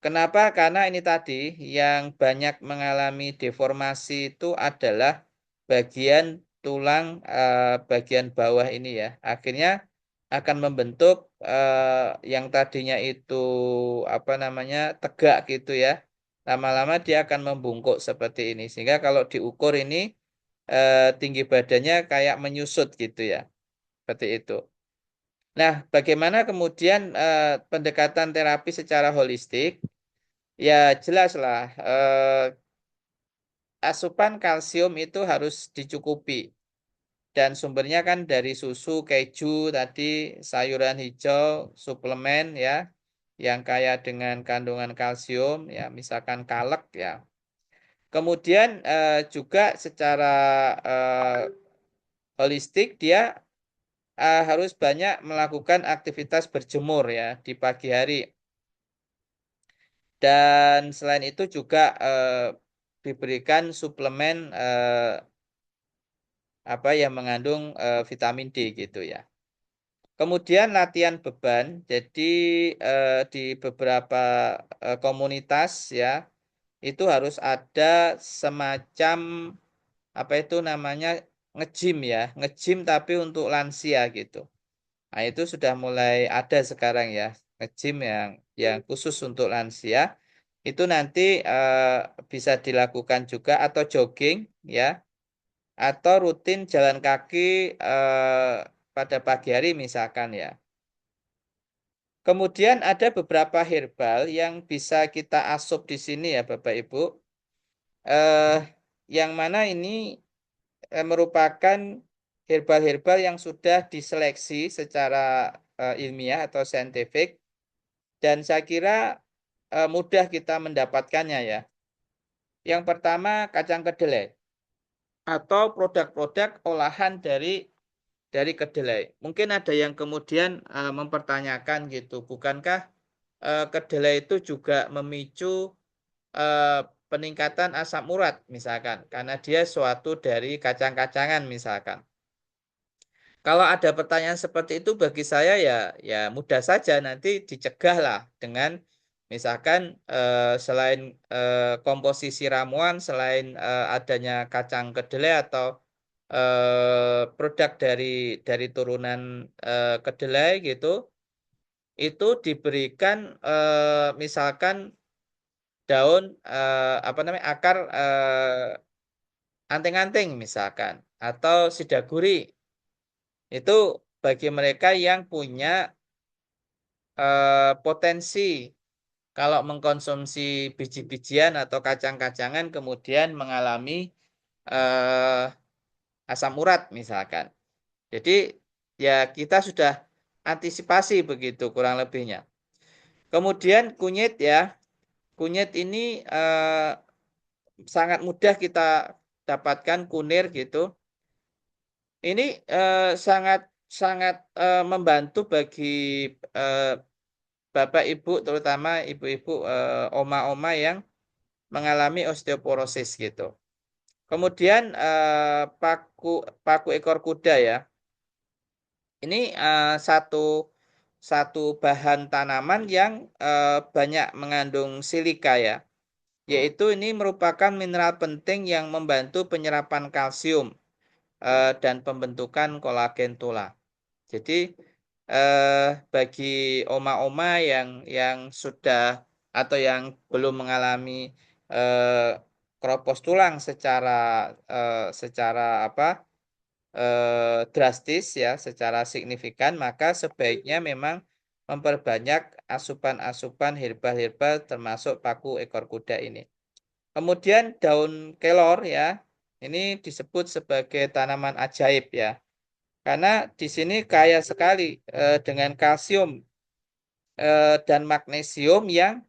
Kenapa? Karena ini tadi yang banyak mengalami deformasi itu adalah bagian tulang bagian bawah ini ya. Akhirnya akan membentuk yang tadinya itu apa namanya tegak gitu ya. Lama-lama dia akan membungkuk seperti ini. Sehingga kalau diukur ini tinggi badannya kayak menyusut gitu ya. Seperti itu. Nah, bagaimana kemudian pendekatan terapi secara holistik? Ya jelaslah asupan kalsium itu harus dicukupi dan sumbernya kan dari susu, keju, tadi sayuran hijau, suplemen ya yang kaya dengan kandungan kalsium ya misalkan kalek ya. Kemudian juga secara holistik dia harus banyak melakukan aktivitas berjemur ya di pagi hari. Dan selain itu juga diberikan suplemen apa yang mengandung vitamin D gitu ya. Kemudian latihan beban. Jadi di beberapa komunitas ya itu harus ada semacam apa itu namanya nge-gym ya, nge-gym tapi untuk lansia gitu. Nah, itu sudah mulai ada sekarang ya, nge-gym yang khusus untuk lansia. Itu nanti bisa dilakukan juga atau jogging ya, atau rutin jalan kaki pada pagi hari misalkan ya. Kemudian ada beberapa herbal yang bisa kita asup di sini ya Bapak Ibu. Eh, yang mana ini merupakan herbal-herbal yang sudah diseleksi secara ilmiah atau saintifik dan saya kira mudah kita mendapatkannya ya. Yang pertama kacang kedelai atau produk-produk olahan dari kedelai. Mungkin ada yang kemudian mempertanyakan gitu, bukankah kedelai itu juga memicu eh, peningkatan asam urat misalkan, karena dia suatu dari kacang-kacangan misalkan. Kalau ada pertanyaan seperti itu bagi saya ya mudah saja nanti dicegah lah dengan misalkan selain komposisi ramuan, selain adanya kacang kedelai atau produk dari turunan kedelai gitu, itu diberikan misalkan daun apa namanya akar anting-anting misalkan atau sidaguri itu bagi mereka yang punya potensi kalau mengkonsumsi biji-bijian atau kacang-kacangan kemudian mengalami eh, asam urat misalkan. Jadi ya kita sudah antisipasi begitu kurang lebihnya. Kemudian kunyit ya, kunyit ini sangat mudah kita dapatkan kunir gitu. Ini sangat sangat membantu bagi eh, Bapak Ibu terutama ibu-ibu oma-oma yang mengalami osteoporosis gitu. Kemudian paku paku ekor kuda ya. Ini satu bahan tanaman yang banyak mengandung silika ya. Yaitu ini merupakan mineral penting yang membantu penyerapan kalsium dan pembentukan kolagen tulang. Jadi bagi oma-oma yang sudah atau yang belum mengalami keropos tulang secara apa drastis ya, secara signifikan, maka sebaiknya memang memperbanyak asupan-asupan herbal-herbal termasuk paku ekor kuda ini. Kemudian daun kelor ya, ini disebut sebagai tanaman ajaib ya. Karena di sini kaya sekali dengan kalsium dan magnesium yang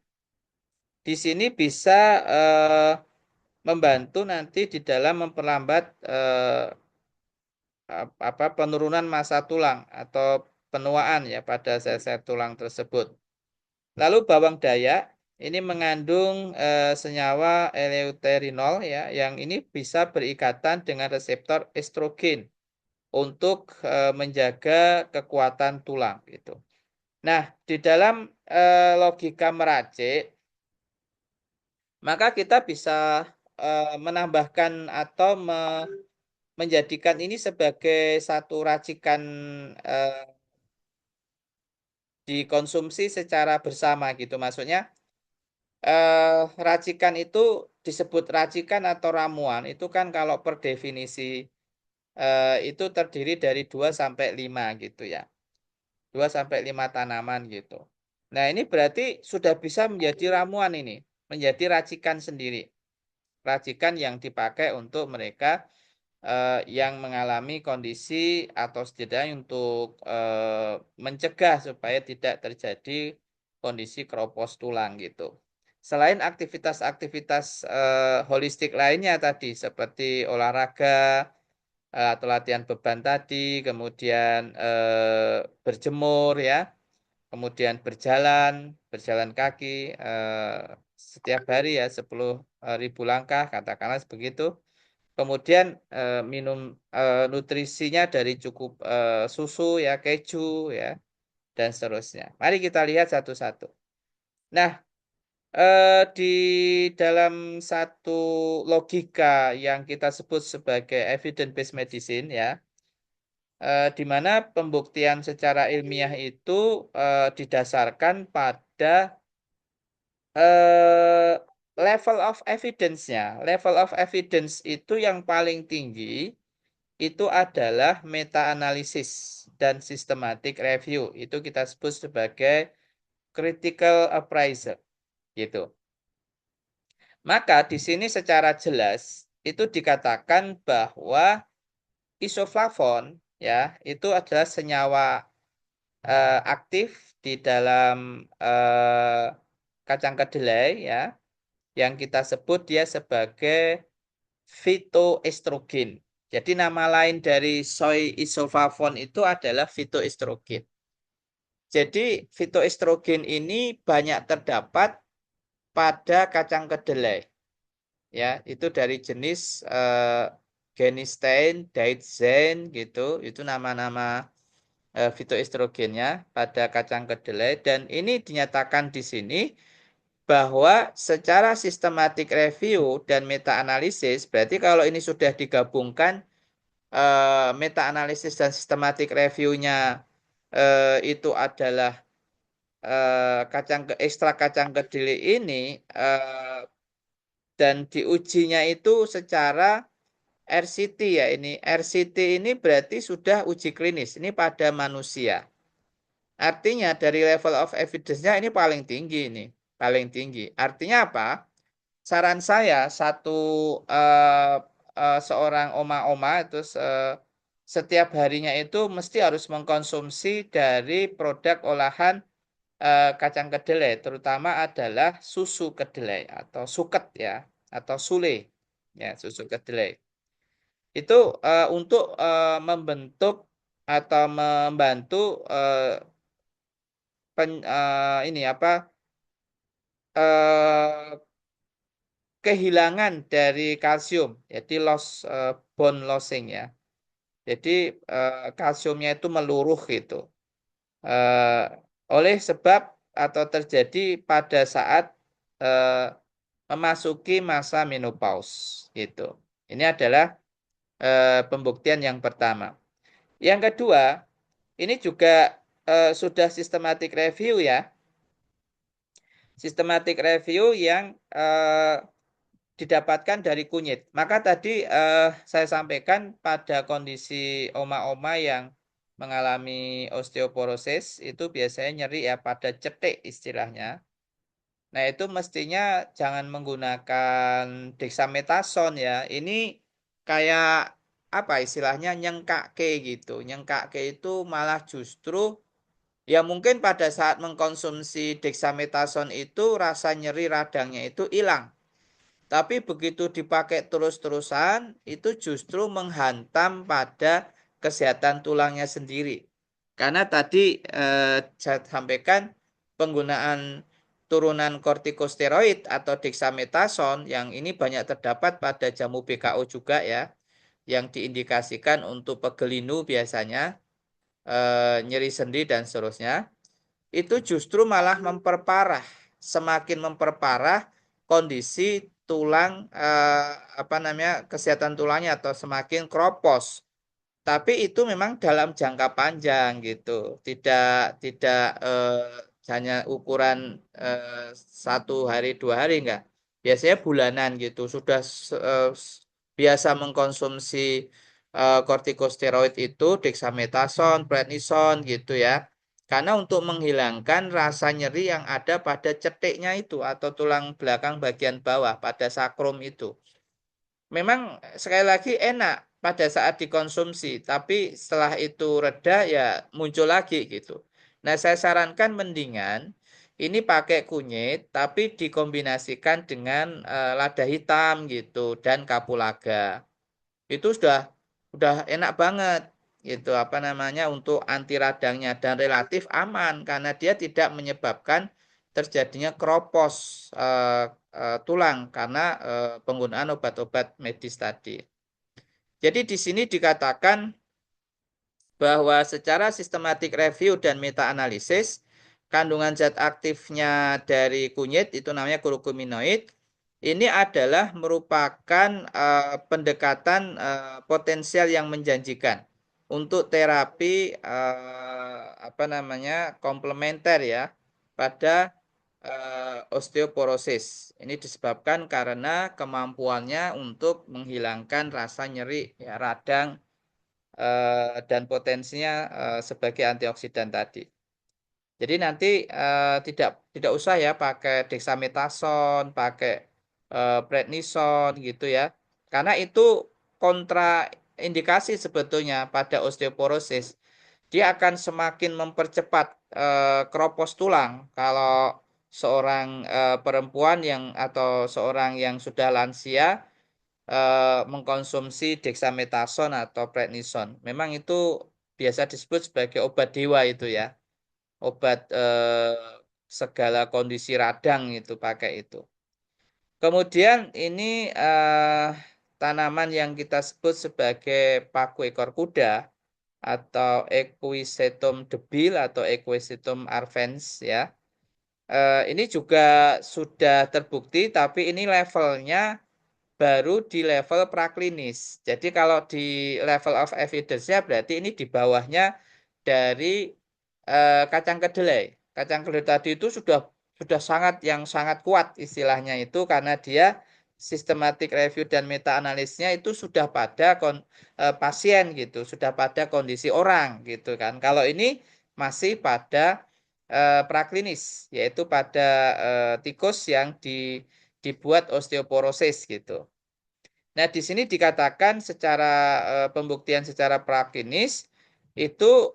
di sini bisa eh, membantu nanti di dalam memperlambat penurunan massa tulang atau penuaan ya pada sel-sel tulang tersebut. Lalu bawang dayak ini mengandung senyawa eleuterinol ya, yang ini bisa berikatan dengan reseptor estrogen untuk menjaga kekuatan tulang gitu. Nah, di dalam logika meracik, maka kita bisa menambahkan atau menjadikan ini sebagai satu racikan eh, dikonsumsi secara bersama gitu. Maksudnya racikan itu disebut racikan atau ramuan itu kan kalau per definisi itu terdiri dari 2 sampai 5 gitu ya. 2 sampai 5 tanaman gitu. Nah, ini berarti sudah bisa menjadi ramuan ini, menjadi racikan sendiri. Racikan yang dipakai untuk mereka yang mengalami kondisi atau setidaknya untuk mencegah supaya tidak terjadi kondisi keropos tulang gitu. Selain aktivitas-aktivitas holistik lainnya tadi seperti olahraga atau latihan beban tadi, kemudian berjemur ya, kemudian berjalan kaki setiap hari ya 10.000 langkah katakanlah begitu. Kemudian minum nutrisinya dari cukup susu ya, keju ya, dan seterusnya. Mari kita lihat satu-satu. Nah, di dalam satu logika yang kita sebut sebagai evidence based medicine ya, di mana pembuktian secara ilmiah itu didasarkan pada eh, level of evidence-nya. Level of evidence itu yang paling tinggi itu adalah meta-analisis dan systematic review. Itu kita sebut sebagai critical appraisal gitu. Maka di sini secara jelas itu dikatakan bahwa isoflavon ya itu adalah senyawa aktif di dalam kacang kedelai ya yang kita sebut dia sebagai phytoestrogen. Jadi nama lain dari soy isoflavon itu adalah phytoestrogen. Jadi phytoestrogen ini banyak terdapat pada kacang kedelai. Ya, itu dari jenis genistein, daidzein gitu. Itu nama-nama phytoestrogennya pada kacang kedelai dan ini dinyatakan di sini bahwa secara sistematik review dan meta-analisis, berarti kalau ini sudah digabungkan meta-analisis dan sistematik reviewnya itu adalah ekstra kacang kedelai ini dan diujinya itu secara RCT ya ini. RCT ini berarti sudah uji klinis, ini pada manusia. Artinya dari level of evidence-nya ini paling tinggi ini, paling tinggi. Artinya apa? Saran saya satu seorang oma-oma itu setiap harinya itu mesti harus mengkonsumsi dari produk olahan kacang kedelai, terutama adalah susu kedelai atau suket ya, atau sule ya, susu kedelai. Itu untuk membentuk atau membantu ini apa eh, kehilangan dari kalsium, jadi bone lossing ya. Jadi kalsiumnya itu meluruh gitu. Eh, oleh sebab atau terjadi pada saat eh, memasuki masa menopause gitu. Ini adalah pembuktian yang pertama. Yang kedua, ini juga sudah systematic review ya. Systematic review yang didapatkan dari kunyit. Maka tadi saya sampaikan pada kondisi oma-oma yang mengalami osteoporosis itu biasanya nyeri ya pada cetek istilahnya. Nah, itu mestinya jangan menggunakan dexamethasone ya. Ini kayak apa istilahnya nyengkake gitu. Nyengkake itu malah justru ya mungkin pada saat mengkonsumsi dexamethasone itu rasa nyeri radangnya itu hilang. Tapi begitu dipakai terus-terusan, itu justru menghantam pada kesehatan tulangnya sendiri. Karena tadi saya sampaikan penggunaan turunan kortikosteroid atau dexamethasone yang ini banyak terdapat pada jamu BKO juga ya, yang diindikasikan untuk pegel linu biasanya, nyeri sendi dan seterusnya itu justru malah memperparah, semakin memperparah kondisi tulang apa namanya kesehatan tulangnya atau semakin kropos. Tapi itu memang dalam jangka panjang gitu, tidak hanya ukuran 1 hari 2 hari enggak. Biasanya bulanan gitu. Sudah biasa mengkonsumsi kortikosteroid itu dexamethasone, prednisone gitu ya. Karena untuk menghilangkan rasa nyeri yang ada pada cetiknya itu atau tulang belakang bagian bawah pada sakrum itu. Memang sekali lagi enak pada saat dikonsumsi, tapi setelah itu reda ya muncul lagi gitu. Nah, saya sarankan mendingan ini pakai kunyit tapi dikombinasikan dengan lada hitam gitu dan kapulaga. Itu sudah enak banget gitu apa namanya untuk anti radangnya dan relatif aman karena dia tidak menyebabkan terjadinya kropos tulang karena penggunaan obat-obat medis tadi. Jadi di sini dikatakan bahwa secara sistematik review dan meta-analisis kandungan zat aktifnya dari kunyit itu namanya kurkuminoid ini adalah merupakan pendekatan potensial yang menjanjikan untuk terapi apa namanya komplementer ya pada osteoporosis. Ini disebabkan karena kemampuannya untuk menghilangkan rasa nyeri ya, radang dan potensinya sebagai antioksidan tadi. Jadi nanti tidak usah ya pakai dexamethasone, pakai prednisone gitu ya. Karena itu kontraindikasi sebetulnya pada osteoporosis. Dia akan semakin mempercepat keropos tulang kalau seorang perempuan yang atau seorang yang sudah lansia mengkonsumsi dexamethasone atau prednisone. Memang itu biasa disebut sebagai obat dewa itu ya. Obat segala kondisi radang itu pakai itu. Kemudian ini tanaman yang kita sebut sebagai paku ekor kuda atau Equisetum debil atau Equisetum arvens ya. Ini juga sudah terbukti tapi ini levelnya baru di level praklinis. Jadi kalau di level of evidence-nya berarti ini di bawahnya dari kacang kedelai. Kacang kedelai tadi itu sudah sangat kuat istilahnya itu karena dia sistematik review dan meta analisnya itu sudah pada pasien gitu, sudah pada kondisi orang gitu kan. Kalau ini masih pada praklinis yaitu pada tikus yang dibuat osteoporosis gitu. Nah, di sini dikatakan secara pembuktian secara praklinis itu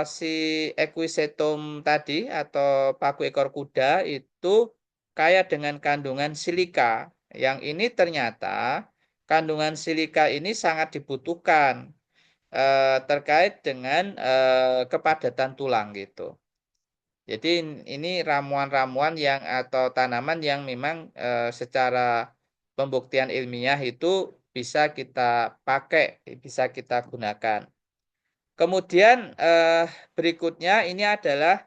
si equisetum tadi atau paku ekor kuda itu kaya dengan kandungan silika. Yang ini ternyata kandungan silika ini sangat dibutuhkan terkait dengan kepadatan tulang gitu. Jadi ini ramuan-ramuan yang atau tanaman yang memang secara pembuktian ilmiah itu bisa kita pakai, bisa kita gunakan. Kemudian berikutnya ini adalah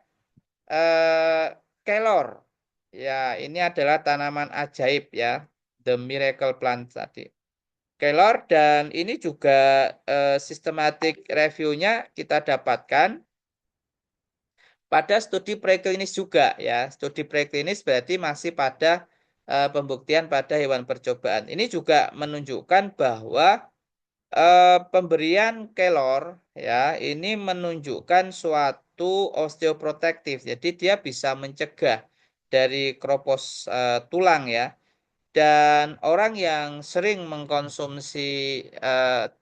kelor. Ya, ini adalah tanaman ajaib ya, the miracle plant tadi. Kelor dan ini juga sistematik reviewnya kita dapatkan pada studi preklinis juga ya. Studi preklinis berarti masih pada pembuktian pada hewan percobaan. Ini juga menunjukkan bahwa pemberian kelor ya ini menunjukkan suatu osteoprotektif. Jadi dia bisa mencegah dari kropos tulang ya. Dan orang yang sering mengkonsumsi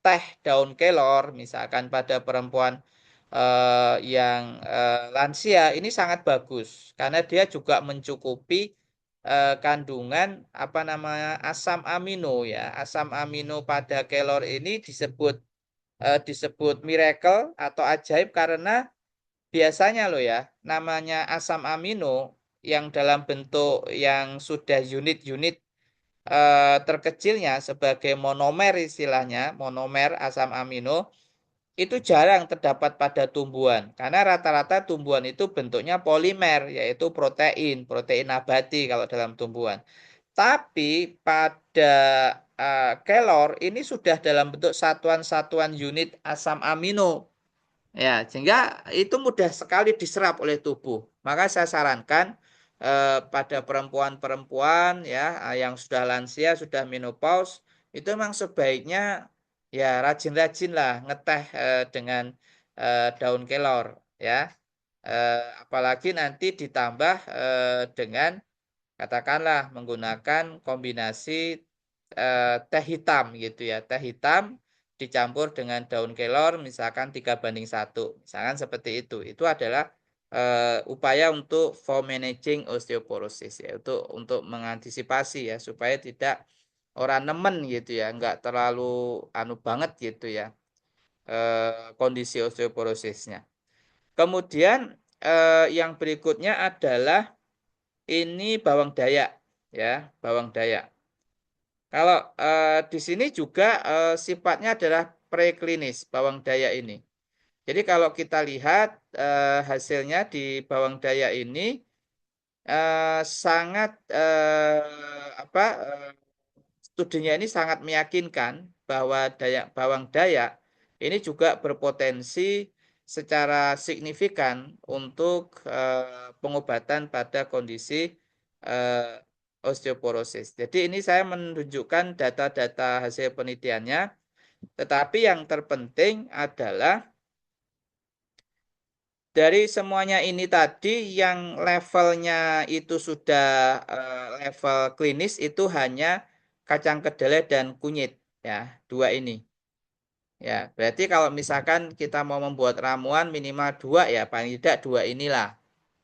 teh daun kelor, misalkan pada perempuan yang lansia, ini sangat bagus karena dia juga mencukupi kandungan apa namanya asam amino ya. Asam amino pada kelor ini disebut miracle atau ajaib karena biasanya loh ya, namanya asam amino yang dalam bentuk yang sudah unit-unit terkecilnya sebagai monomer istilahnya, monomer asam amino itu jarang terdapat pada tumbuhan karena rata-rata tumbuhan itu bentuknya polimer yaitu protein nabati kalau dalam tumbuhan. Tapi pada kelor ini sudah dalam bentuk satuan-satuan unit asam amino. Ya, sehingga itu mudah sekali diserap oleh tubuh. Maka saya sarankan pada perempuan-perempuan ya yang sudah lansia, sudah menopause, itu memang sebaiknya ya rajin-rajin lah ngeteh dengan daun kelor ya. Apalagi nanti ditambah dengan katakanlah menggunakan kombinasi teh hitam gitu ya. Teh hitam dicampur dengan daun kelor misalkan 3:1. Misalkan seperti itu. Itu adalah upaya untuk for managing osteoporosis ya. Untuk mengantisipasi ya supaya tidak orang nemen gitu ya, enggak terlalu anu banget gitu ya kondisi osteoporosisnya. Kemudian yang berikutnya adalah ini bawang dayak ya, bawang dayak. Kalau di sini juga sifatnya adalah preklinis bawang dayak ini. Jadi kalau kita lihat hasilnya di bawang dayak ini sangat apa studinya ini sangat meyakinkan bahwa bawang dayak ini juga berpotensi secara signifikan untuk pengobatan pada kondisi eh, osteoporosis. Jadi ini saya menunjukkan data-data hasil penelitiannya, tetapi yang terpenting adalah dari semuanya ini tadi yang levelnya itu sudah level klinis itu hanya kacang kedelai dan kunyit ya, dua ini. Ya, berarti kalau misalkan kita mau membuat ramuan minimal dua ya, paling tidak dua inilah.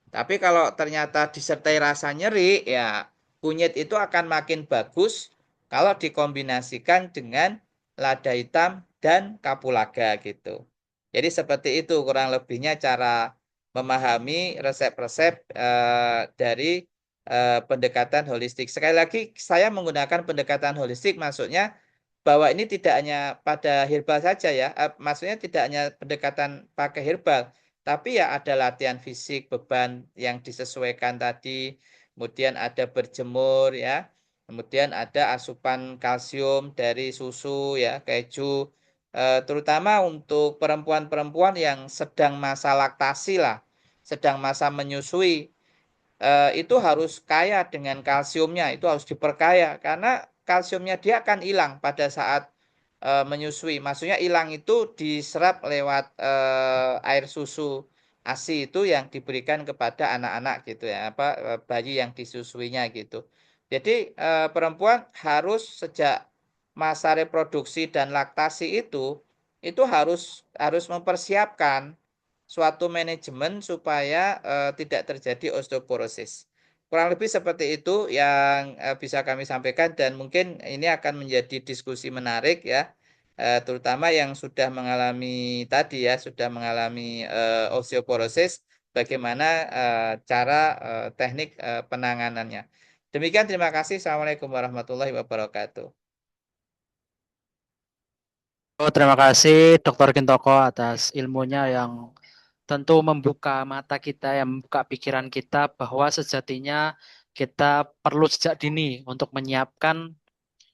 Tapi kalau ternyata disertai rasa nyeri, ya kunyit itu akan makin bagus kalau dikombinasikan dengan lada hitam dan kapulaga gitu. Jadi seperti itu kurang lebihnya cara memahami resep-resep dari pendekatan holistik. Sekali lagi, saya menggunakan pendekatan holistik, maksudnya bahwa ini tidak hanya pada herbal saja ya, maksudnya tidak hanya pendekatan pakai herbal, tapi ya ada latihan fisik, beban yang disesuaikan tadi, kemudian ada berjemur ya, kemudian ada asupan kalsium dari susu ya, keju, terutama untuk perempuan-perempuan yang sedang masa laktasi lah, sedang masa menyusui, itu harus kaya dengan kalsiumnya, itu harus diperkaya karena kalsiumnya dia akan hilang pada saat menyusui. Maksudnya hilang itu diserap lewat air susu ASI itu yang diberikan kepada anak-anak gitu ya, apa bayi yang disusuinya gitu. Jadi perempuan harus sejak masa reproduksi dan laktasi itu harus harus mempersiapkan suatu manajemen supaya tidak terjadi osteoporosis. Kurang lebih seperti itu yang bisa kami sampaikan dan mungkin ini akan menjadi diskusi menarik ya, terutama yang sudah mengalami tadi ya, sudah mengalami osteoporosis, bagaimana cara teknik penanganannya. Demikian, terima kasih. Assalamualaikum warahmatullahi wabarakatuh. Oh, terima kasih Dr. Gintoko atas ilmunya yang tentu membuka mata kita, yang membuka pikiran kita bahwa sejatinya kita perlu sejak dini untuk menyiapkan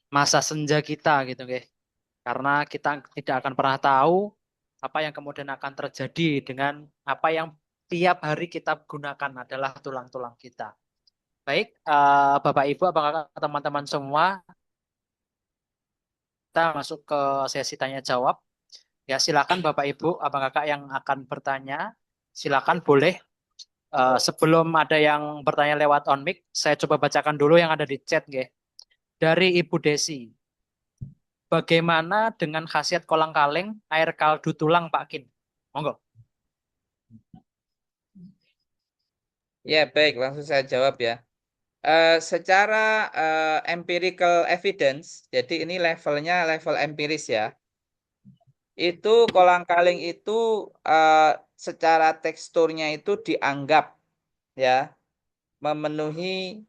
masa senja kita gitu, guys. Karena kita tidak akan pernah tahu apa yang kemudian akan terjadi dengan apa yang tiap hari kita gunakan adalah tulang-tulang kita. Baik, Bapak Ibu, apakah teman-teman semua kita masuk ke sesi tanya jawab? Ya, silakan Bapak Ibu, Abang Kakak yang akan bertanya, silakan boleh. Sebelum ada yang bertanya lewat on mic, saya coba bacakan dulu yang ada di chat, nggih. Dari Ibu Desi. Bagaimana dengan khasiat kolang-kaling air kaldu tulang Pak Kin? Monggo. Ya, baik, langsung saya jawab ya. Secara empirical evidence, jadi ini levelnya level empiris ya. Itu kolang-kaling itu eh, secara teksturnya itu dianggap ya memenuhi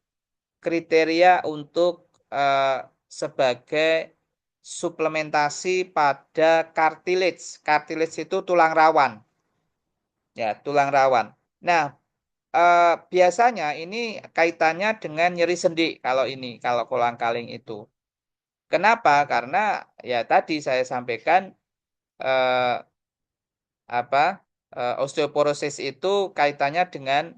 kriteria untuk eh, sebagai suplementasi pada cartilage. Cartilage itu tulang rawan, ya tulang rawan. Nah, biasanya ini kaitannya dengan nyeri sendi kalau kolang-kaling itu. Kenapa? Karena ya tadi saya sampaikan eh, apa osteoporosis itu kaitannya dengan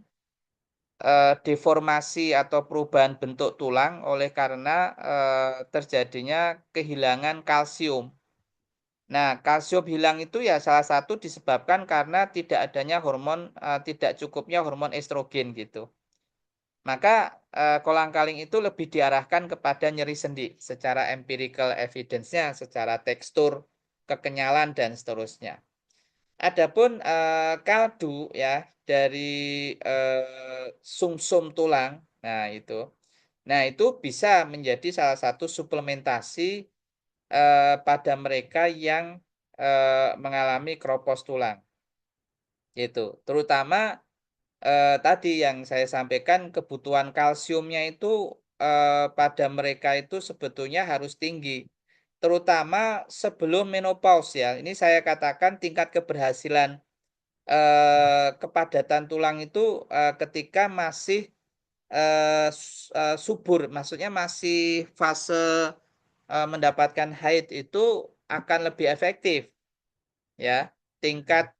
deformasi atau perubahan bentuk tulang oleh karena terjadinya kehilangan kalsium. Nah, kalsium hilang itu ya salah satu disebabkan karena tidak adanya tidak cukupnya hormon estrogen gitu. Maka kolang-kaling itu lebih diarahkan kepada nyeri sendi secara empirical evidence-nya, secara tekstur, kekenyalan dan seterusnya. Adapun kaldu ya dari sumsum tulang, nah itu bisa menjadi salah satu suplementasi pada mereka yang mengalami keropos tulang, itu terutama tadi yang saya sampaikan kebutuhan kalsiumnya itu pada mereka itu sebetulnya harus tinggi, terutama sebelum menopause ya. Ini saya katakan tingkat keberhasilan kepadatan tulang itu ketika masih subur, maksudnya masih fase mendapatkan haid itu akan lebih efektif ya tingkat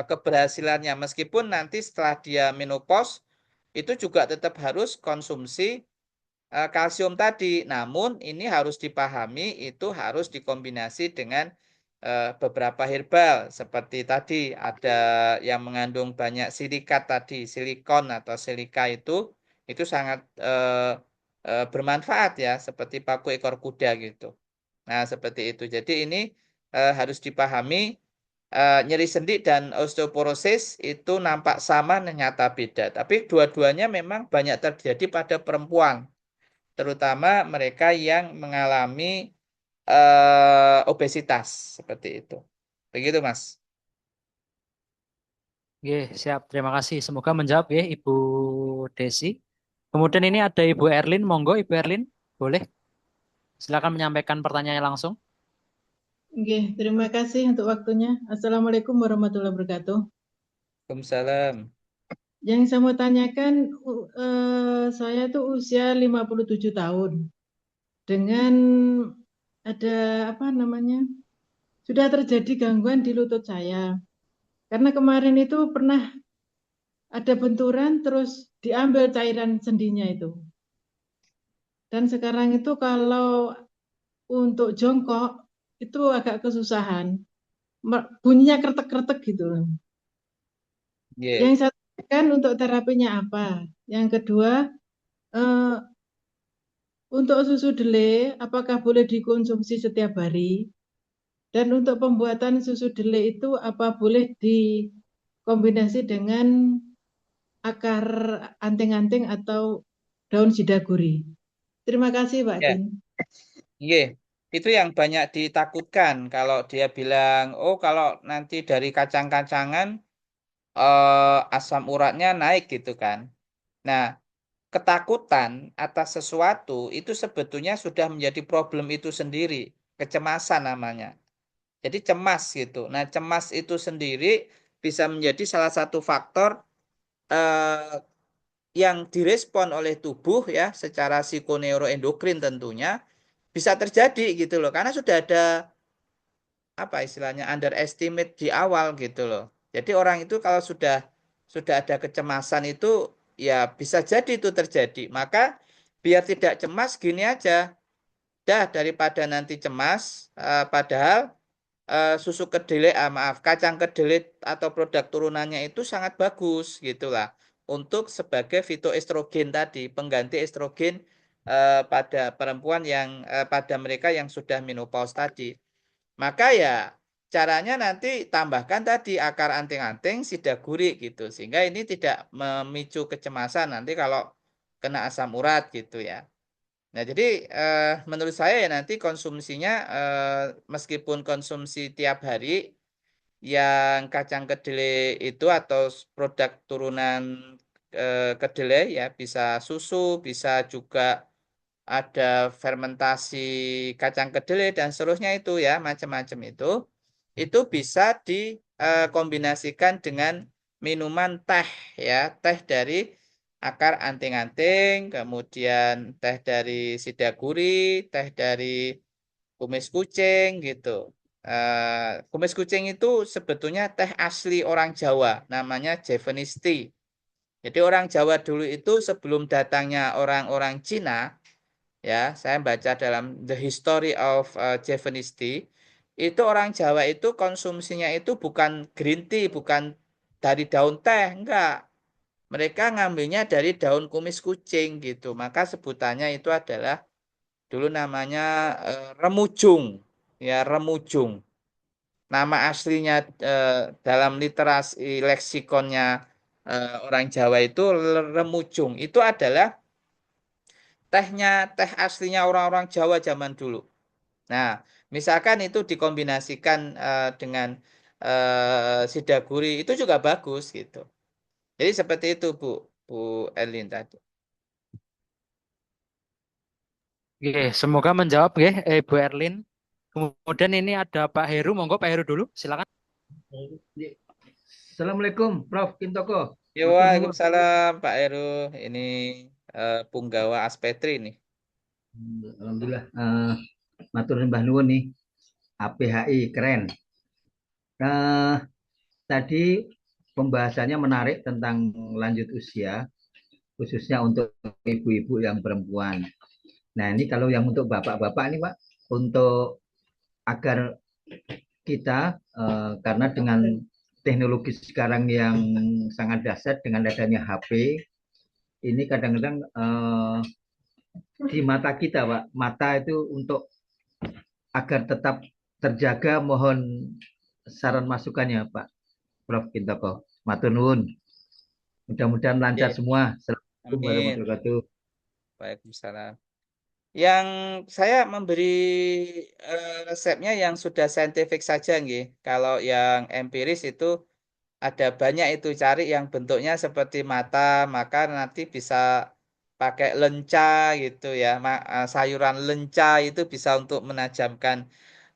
keberhasilannya, meskipun nanti setelah dia menopause itu juga tetap harus konsumsi kalsium tadi. Namun ini harus dipahami itu harus dikombinasi dengan beberapa herbal seperti tadi ada yang mengandung banyak silikat tadi, silikon atau silika itu sangat bermanfaat ya seperti paku ekor kuda gitu. Nah, seperti itu. Jadi ini harus dipahami nyeri sendi dan osteoporosis itu nampak sama ternyata beda. Tapi dua-duanya memang banyak terjadi pada perempuan, terutama mereka yang mengalami obesitas seperti itu. Begitu, Mas. Oke, siap. Terima kasih. Semoga menjawab ya Ibu Desi. Kemudian ini ada Ibu Erlin. Monggo Ibu Erlin. Boleh. Silakan menyampaikan pertanyaannya langsung. Oke, terima kasih untuk waktunya. Assalamualaikum warahmatullahi wabarakatuh. Waalaikumsalam. Yang saya mau tanyakan, saya tuh usia 57 tahun. Dengan ada apa namanya, sudah terjadi gangguan di lutut saya. Karena kemarin itu pernah ada benturan, terus diambil cairan sendinya itu. Dan sekarang itu kalau untuk jongkok, itu agak kesusahan. Bunyinya kretek-kretek gitu. Yang Yeah. saya tanyakan untuk terapinya apa? Yang kedua, eh, untuk susu delay, apakah boleh dikonsumsi setiap hari? Dan untuk pembuatan susu delay itu apa boleh dikombinasi dengan akar anting-anting atau daun sidaguri? Terima kasih, Pak Ya, Kin. yeah. Itu yang banyak ditakutkan kalau dia bilang, oh kalau nanti dari kacang-kacangan asam uratnya naik gitu kan. Nah, ketakutan atas sesuatu itu sebetulnya sudah menjadi problem itu sendiri, kecemasan namanya. Jadi cemas gitu. Nah, cemas itu sendiri bisa menjadi salah satu faktor eh, yang direspon oleh tubuh ya secara psikoneuroendokrin tentunya bisa terjadi gitu loh. Karena sudah ada apa istilahnya underestimate di awal gitu loh. Jadi orang itu kalau sudah ada kecemasan itu ya bisa jadi itu terjadi. Maka biar tidak cemas gini aja. Dah daripada nanti cemas padahal susu kedelai maaf kacang kedelai atau produk turunannya itu sangat bagus gitulah untuk sebagai fitoestrogen tadi, pengganti estrogen pada perempuan yang pada mereka yang sudah menopause tadi. Maka ya caranya nanti tambahkan tadi akar anting-anting sidaguri gitu, sehingga ini tidak memicu kecemasan nanti kalau kena asam urat gitu ya. Nah, jadi menurut saya ya nanti konsumsinya meskipun konsumsi tiap hari yang kacang kedelai itu atau produk turunan kedelai ya bisa susu, bisa juga ada fermentasi kacang kedelai dan seterusnya itu ya macam-macam itu bisa dikombinasikan dengan minuman teh ya, teh dari akar anting-anting, kemudian teh dari sidaguri, teh dari kumis kucing gitu. Kumis kucing itu sebetulnya teh asli orang Jawa, namanya Javanese tea. Jadi orang Jawa dulu itu sebelum datangnya orang-orang Cina, ya, saya baca dalam The History of Javanese Tea, itu orang Jawa itu konsumsinya itu bukan green tea, bukan dari daun teh, enggak. Mereka ngambilnya dari daun kumis kucing gitu. Maka sebutannya itu adalah dulu namanya remujung, ya remujung. Nama aslinya dalam literasi leksikonnya orang Jawa itu remujung. Itu adalah teh aslinya orang-orang Jawa zaman dulu. Nah, misalkan itu dikombinasikan dengan sidaguri itu juga bagus gitu. Jadi seperti itu Bu, Bu Erlin tadi. Oke, semoga menjawab ya, Bu Erlin. Kemudian ini ada Pak Heru, monggo Pak Heru dulu, silakan. Assalamualaikum, Prof. Kintoko. Ya, Matur nuwun. Waalaikumsalam Pak Heru. Ini Punggawa Aspetri nih. Alhamdulillah. Matur sembah nuwun nih. APHI keren. Eh, Tadi pembahasannya menarik tentang lanjut usia, khususnya untuk ibu-ibu yang perempuan. Nah, ini kalau yang untuk bapak-bapak ini, Pak, untuk agar kita, karena dengan teknologi sekarang yang sangat dahsyat dengan adanya HP, ini kadang-kadang di mata kita, Pak, mata itu untuk agar tetap terjaga, mohon saran masukannya, Pak Prof. Kintoko. Matur nuwun. Mudah-mudahan lancar Oke, semua. Assalamualaikum amin. warahmatullahi wabarakatuh. Waalaikumsalam. Yang saya memberi resepnya yang sudah saintifik saja nggih. Kalau yang empiris itu ada banyak itu cari yang bentuknya seperti mata, maka nanti bisa pakai lenca gitu ya. Sayuran lenca itu bisa untuk menajamkan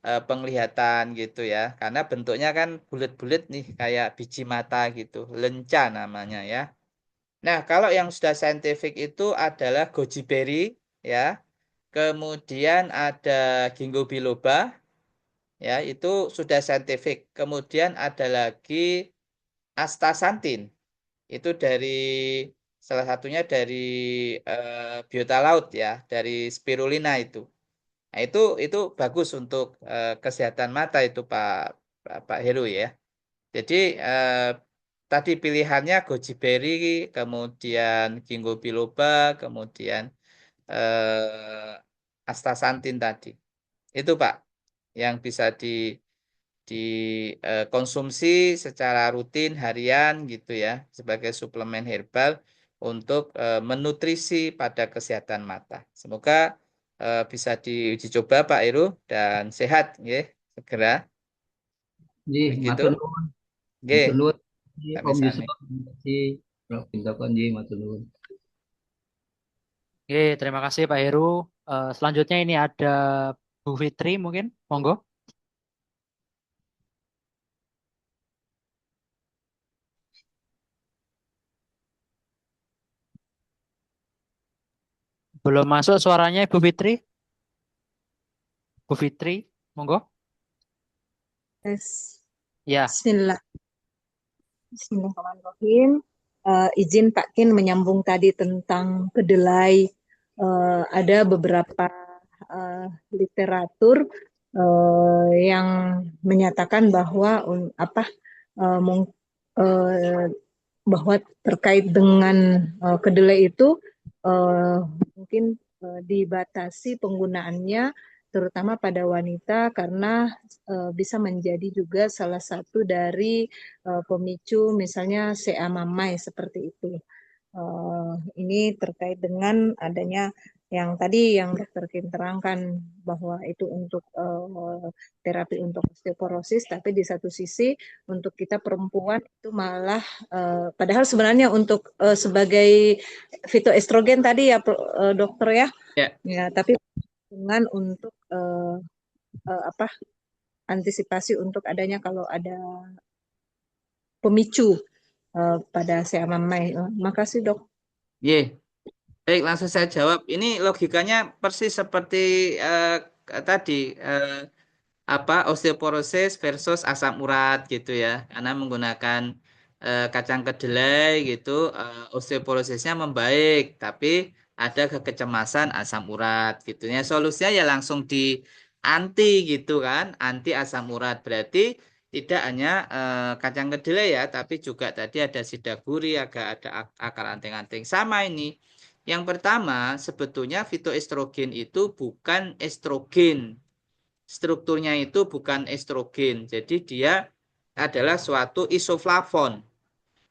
penglihatan gitu ya. Karena bentuknya kan bulat-bulat nih kayak biji mata gitu. Lenca namanya ya. Nah, kalau yang sudah saintifik itu adalah goji berry ya. Kemudian ada ginkgo biloba ya, itu sudah saintifik. Kemudian ada lagi astaxanthin. Itu dari salah satunya dari biota laut ya, dari spirulina itu. Nah, itu bagus untuk kesehatan mata itu Pak Heru ya. Jadi tadi pilihannya goji berry, kemudian ginkgo biloba, kemudian astaxanthin tadi. Itu Pak yang bisa dikonsumsi secara rutin harian gitu ya sebagai suplemen herbal untuk menutrisi pada kesehatan mata. Semoga bisa diuji coba Pak Heru dan sehat ya segera. Nggih, Begitu. matur nuwun. Nggih, Matur nuwun. Nggih, Om sami-sami. Yusuf. Terima kasih Prof. Kintoko. Nggih, matur nuwun. Oke, terima kasih Pak Heru. Selanjutnya ini ada Bu Fitri mungkin, monggo. Belum masuk suaranya Bu Fitri. Bu Fitri, monggo. Tes. Ya, Bismillah. Bismillahirrahmanirrahim. Izin Pak Kin menyambung tadi tentang kedelai. Ada beberapa literatur yang menyatakan bahwa bahwa terkait dengan kedelai itu mungkin dibatasi penggunaannya terutama pada wanita karena bisa menjadi juga salah satu dari pemicu misalnya CA mamai seperti itu. Ini terkait dengan adanya yang tadi yang dokter Kim terangkan bahwa itu untuk terapi untuk osteoporosis, tapi di satu sisi untuk kita perempuan itu malah padahal sebenarnya untuk sebagai fitoestrogen tadi ya dokter ya, Ya. ya tapi dengan untuk apa antisipasi untuk adanya kalau ada pemicu pada CA mamai. Makasih dok. Ye. Baik, langsung saya jawab. Ini logikanya persis seperti tadi osteoporosis versus asam urat gitu ya. Karena menggunakan kacang kedelai gitu, osteoporosisnya membaik, tapi ada kekecemasan asam urat gitu ya. Solusinya ya langsung di anti gitu kan, anti asam urat. Berarti tidak hanya kacang kedelai ya, tapi juga tadi ada sidaguri, agak ada akar anting-anting. Sama ini. Yang pertama, sebetulnya fitoestrogen itu bukan estrogen. Strukturnya itu bukan estrogen. Jadi dia adalah suatu isoflavon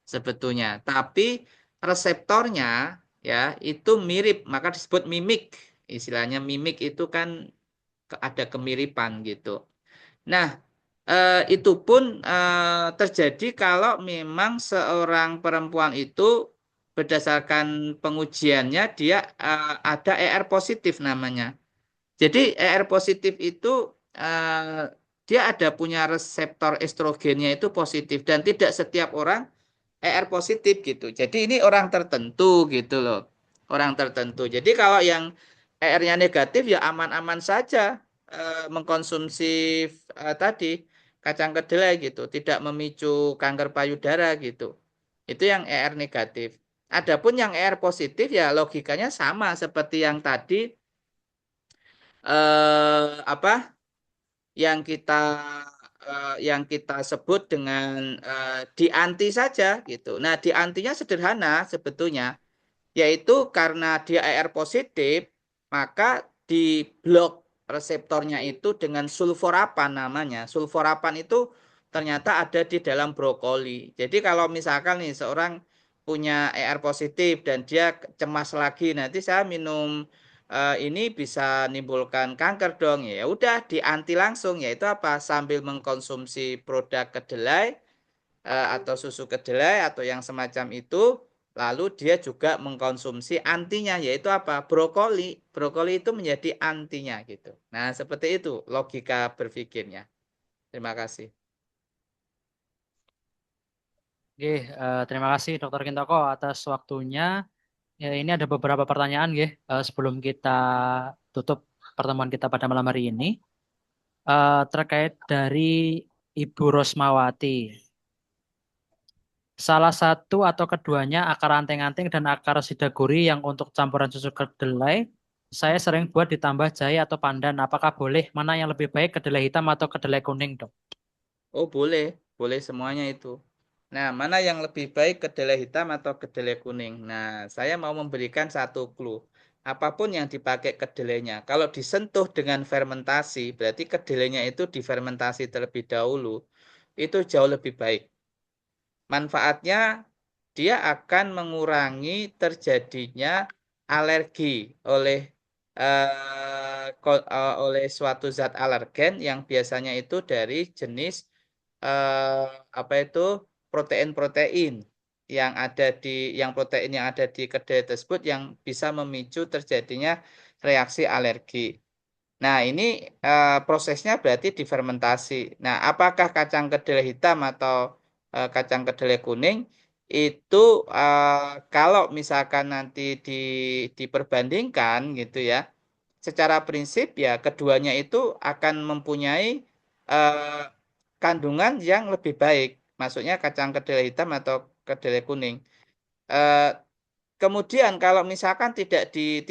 sebetulnya. Tapi reseptornya ya itu mirip, maka disebut mimik. Istilahnya mimik itu kan ada kemiripan gitu. Nah, itu pun terjadi kalau memang seorang perempuan itu berdasarkan pengujiannya dia ada ER positif namanya. Jadi ER positif itu eh, dia ada punya reseptor estrogennya itu positif dan tidak setiap orang ER positif gitu. Jadi ini orang tertentu gitu loh. Orang tertentu. Jadi kalau yang ER-nya negatif ya aman-aman saja mengkonsumsi tadi kacang kedelai gitu, tidak memicu kanker payudara gitu. Itu yang ER negatif. Adapun yang ER positif ya logikanya sama seperti yang tadi apa yang kita sebut dengan dianti saja gitu. Nah, diantinya sederhana sebetulnya, yaitu karena dia ER positif, maka diblok reseptornya itu dengan sulforapan namanya. Sulforapan itu ternyata ada di dalam brokoli. Jadi kalau misalkan nih seorang punya ER positif dan dia cemas lagi, nanti saya minum ini bisa nimbulkan kanker dong. Ya udah dianti langsung, yaitu apa? Sambil mengkonsumsi produk kedelai atau susu kedelai atau yang semacam itu, lalu dia juga mengkonsumsi antinya, yaitu apa? Brokoli. Brokoli itu menjadi antinya gitu. Nah, seperti itu logika berpikirnya. Terima kasih. Oke, terima kasih Dokter Kintoko atas waktunya. Ya, ini ada beberapa pertanyaan ya, sebelum kita tutup pertemuan kita pada malam hari ini. Terkait dari Ibu Rosmawati. Salah satu atau keduanya akar anting-anting dan akar sidaguri yang untuk campuran susu kedelai, saya sering buat ditambah jahe atau pandan. Apakah boleh? Mana yang lebih baik, kedelai hitam atau kedelai kuning, Dok? Oh, boleh. Boleh semuanya itu. Nah, mana yang lebih baik kedelai hitam atau kedelai kuning? Nah, saya mau memberikan satu clue. Apapun yang dipakai kedelainya, kalau disentuh dengan fermentasi, berarti kedelainya itu difermentasi terlebih dahulu, itu jauh lebih baik. Manfaatnya, dia akan mengurangi terjadinya alergi oleh oleh suatu zat alergen yang biasanya itu dari jenis apa itu protein-protein yang protein yang ada di kedelai tersebut yang bisa memicu terjadinya reaksi alergi. Nah, ini prosesnya berarti difermentasi. Nah, apakah kacang kedelai hitam atau kacang kedelai kuning itu kalau misalkan nanti diperbandingkan gitu ya, secara prinsip ya keduanya itu akan mempunyai eh, kandungan yang lebih baik. Maksudnya kacang kedelai hitam atau kedelai kuning. Eh, Kemudian kalau misalkan tidak di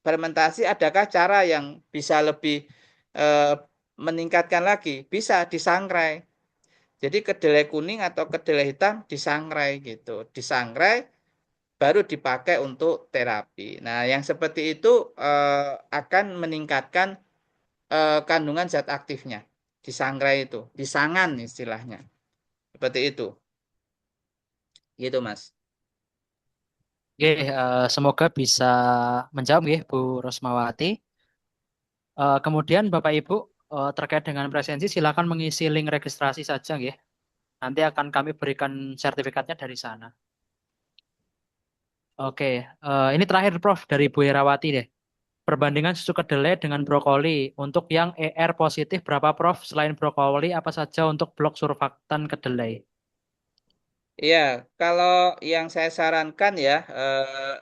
fermentasi, adakah cara yang bisa lebih eh, meningkatkan lagi? Bisa disangrai. Jadi kedelai kuning atau kedelai hitam disangrai gitu. Disangrai baru dipakai untuk terapi. Nah, yang seperti itu akan meningkatkan kandungan zat aktifnya di sangrai itu, di sangan istilahnya. Seperti itu. Gitu, Mas. Oke, semoga bisa menjawab ya Bu Rosmawati. Kemudian Bapak Ibu terkait dengan presensi silakan mengisi link registrasi saja ya. Nanti akan kami berikan sertifikatnya dari sana. Oke, ini terakhir Prof dari Bu Herawati deh. Perbandingan susu kedelai dengan brokoli. Untuk yang ER positif berapa Prof? Selain brokoli apa saja untuk blok surfaktan kedelai? Iya, kalau yang saya sarankan ya,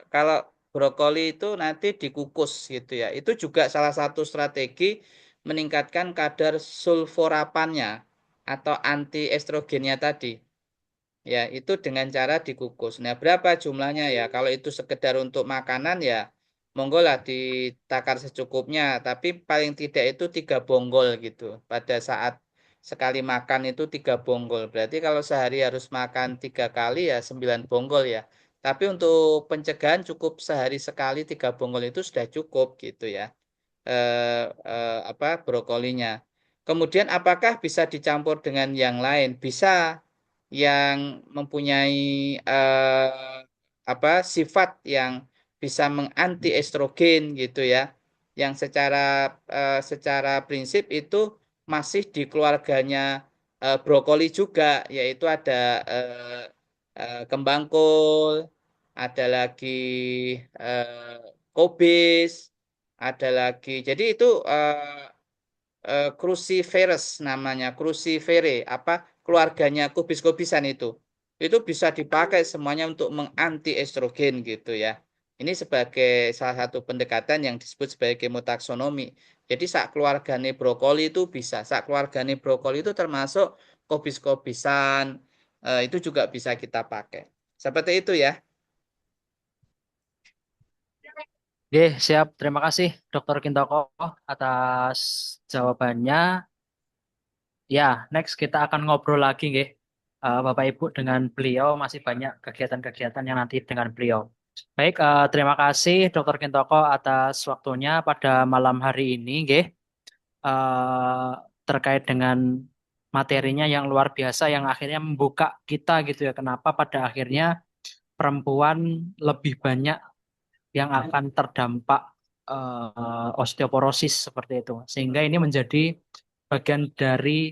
kalau brokoli itu nanti dikukus gitu ya. Itu juga salah satu strategi meningkatkan kadar sulforapannya atau anti estrogennya tadi. Ya, itu dengan cara dikukus. Nah, berapa jumlahnya ya? Kalau itu sekedar untuk makanan ya, monggo lah ditakar secukupnya. Tapi paling tidak itu 3 bonggol gitu. Pada saat sekali makan itu 3 bonggol. Berarti kalau sehari harus makan 3 kali ya 9 bonggol ya. Tapi untuk pencegahan cukup sehari sekali 3 bonggol itu sudah cukup gitu ya. Brokolinya. Kemudian apakah bisa dicampur dengan yang lain? Bisa yang mempunyai sifat yang bisa menganti estrogen gitu ya. Yang secara prinsip itu masih di keluarganya brokoli juga, yaitu ada kembang kol, ada lagi kobis, ada lagi. Jadi itu cruciferous namanya, cruciferae, keluarganya kubis-kubisan itu bisa dipakai semuanya untuk menganti estrogen gitu ya. Ini sebagai salah satu pendekatan yang disebut sebagai kemotaksonomi. Jadi sak keluargane brokoli itu bisa, sak keluargane brokoli itu termasuk kobis-kobisan, itu juga bisa kita pakai. Seperti itu ya. Oke, siap. Terima kasih Dr. Kintoko atas jawabannya. Ya, next kita akan ngobrol lagi, nggih. Bapak Ibu dengan beliau masih banyak kegiatan-kegiatan yang nanti dengan beliau. Baik, terima kasih Dr. Kintoko atas waktunya pada malam hari ini, nggih. Eh, Terkait dengan materinya yang luar biasa yang akhirnya membuka kita gitu ya. Kenapa pada akhirnya perempuan lebih banyak yang akan terdampak osteoporosis seperti itu. Sehingga ini menjadi bagian dari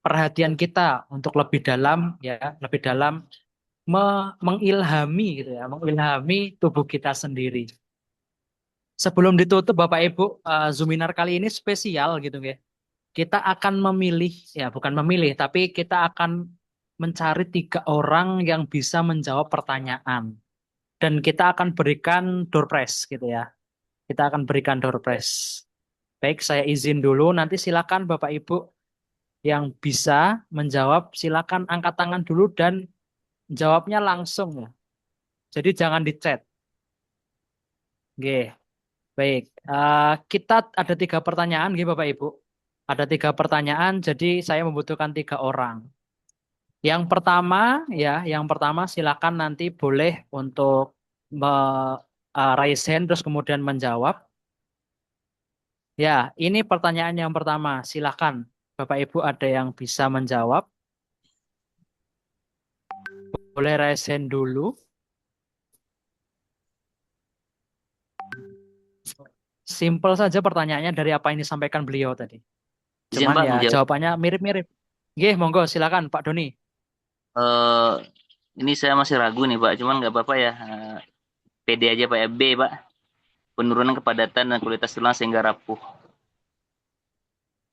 perhatian kita untuk lebih dalam ya, lebih dalam mengilhami gitu ya, mengilhami tubuh kita sendiri. Sebelum ditutup Bapak Ibu, Zuminar kali ini spesial gitu ya. Kita akan memilih ya, bukan memilih, tapi kita akan mencari 3 orang yang bisa menjawab pertanyaan. Dan kita akan berikan door prize gitu ya. Kita akan berikan door prize. Baik, saya izin dulu. Nanti silakan Bapak Ibu yang bisa menjawab, silakan angkat tangan dulu dan jawabnya langsung ya. Jadi jangan di chat. Oke, baik. Kita ada 3 pertanyaan, gitu Bapak Ibu. Ada 3 pertanyaan, jadi saya membutuhkan 3 orang. Yang pertama silakan nanti boleh untuk raise hand terus kemudian menjawab. Ya, ini pertanyaan yang pertama. Silakan, Bapak Ibu ada yang bisa menjawab. Boleh raise hand dulu. Simple saja pertanyaannya dari apa yang disampaikan beliau tadi. Izin Cuman Pak ya menjawab. jawabannya mirip-mirip. Nggih, monggo silakan Pak Doni. Eh, ini saya masih ragu nih Pak, cuman nggak apa-apa ya. PD aja Pak ya. B Pak. Penurunan kepadatan dan kualitas tulang sehingga rapuh.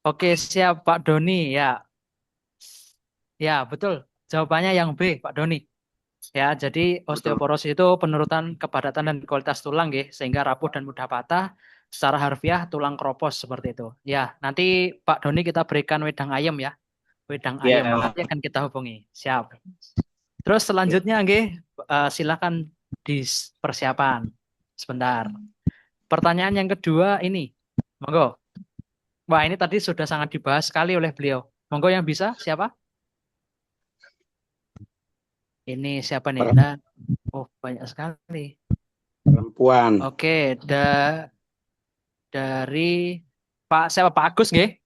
Oke, siap Pak Doni. Ya, ya betul. Jawabannya yang B, Pak Doni. Ya, jadi Betul. osteoporosis itu penurunan kepadatan dan kualitas tulang, nggih, sehingga rapuh dan mudah patah. Secara harfiah tulang kropos seperti itu. Ya, nanti Pak Doni kita berikan wedang ayam ya. Wedang ayam Ya, nanti akan kita hubungi. Siap. Terus selanjutnya, nggih, silakan di persiapan. Sebentar. Pertanyaan yang kedua ini. Monggo. Wah, ini tadi sudah sangat dibahas sekali oleh beliau. Monggo yang bisa, siapa? Ini siapa nih? Nah, banyak sekali. Perempuan. Oke, dari Pak siapa? Pak Agus, nggih?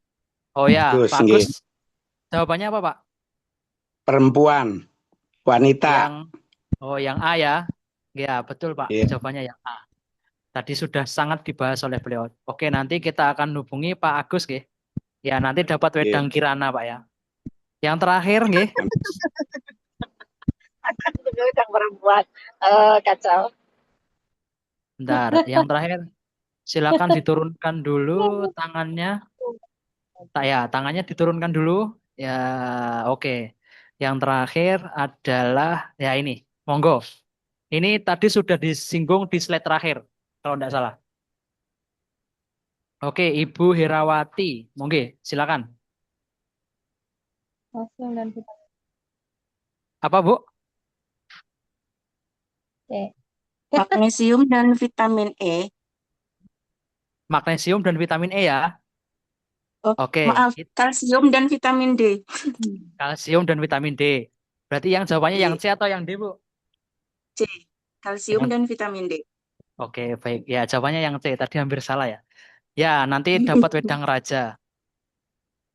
Oh ya, Bagus, Pak nggih. Agus. Jawabannya apa, Pak? Perempuan. Wanita. Yang A ya. Ya, betul, Pak. Iya. Jawabannya yang A. Tadi sudah sangat dibahas oleh beliau. Oke, nanti kita akan hubungi Pak Agus, nggih. Ya, nanti dapat Iya. wedang kirana, Pak ya. Yang terakhir, nggih. Wedang perempuan. Kacau. Bentar, yang terakhir silakan diturunkan dulu tangannya. Tangannya diturunkan dulu. Ya, oke. Yang terakhir adalah ya ini. Monggo. Ini tadi sudah disinggung di slide terakhir, kalau tidak salah. Oke, Ibu Herawati, monggo, silakan. Kalsium dan vitamin Apa, Bu? C. Magnesium dan vitamin E. Magnesium dan vitamin E ya. Oh, Oke, maaf, kalsium dan vitamin D. kalsium dan vitamin D. Berarti yang jawabannya yang C atau yang D, Bu? C. Kalsium dan vitamin D. Oke, baik. Ya, jawabannya yang C. Tadi hampir salah ya. Ya, nanti dapat wedang raja.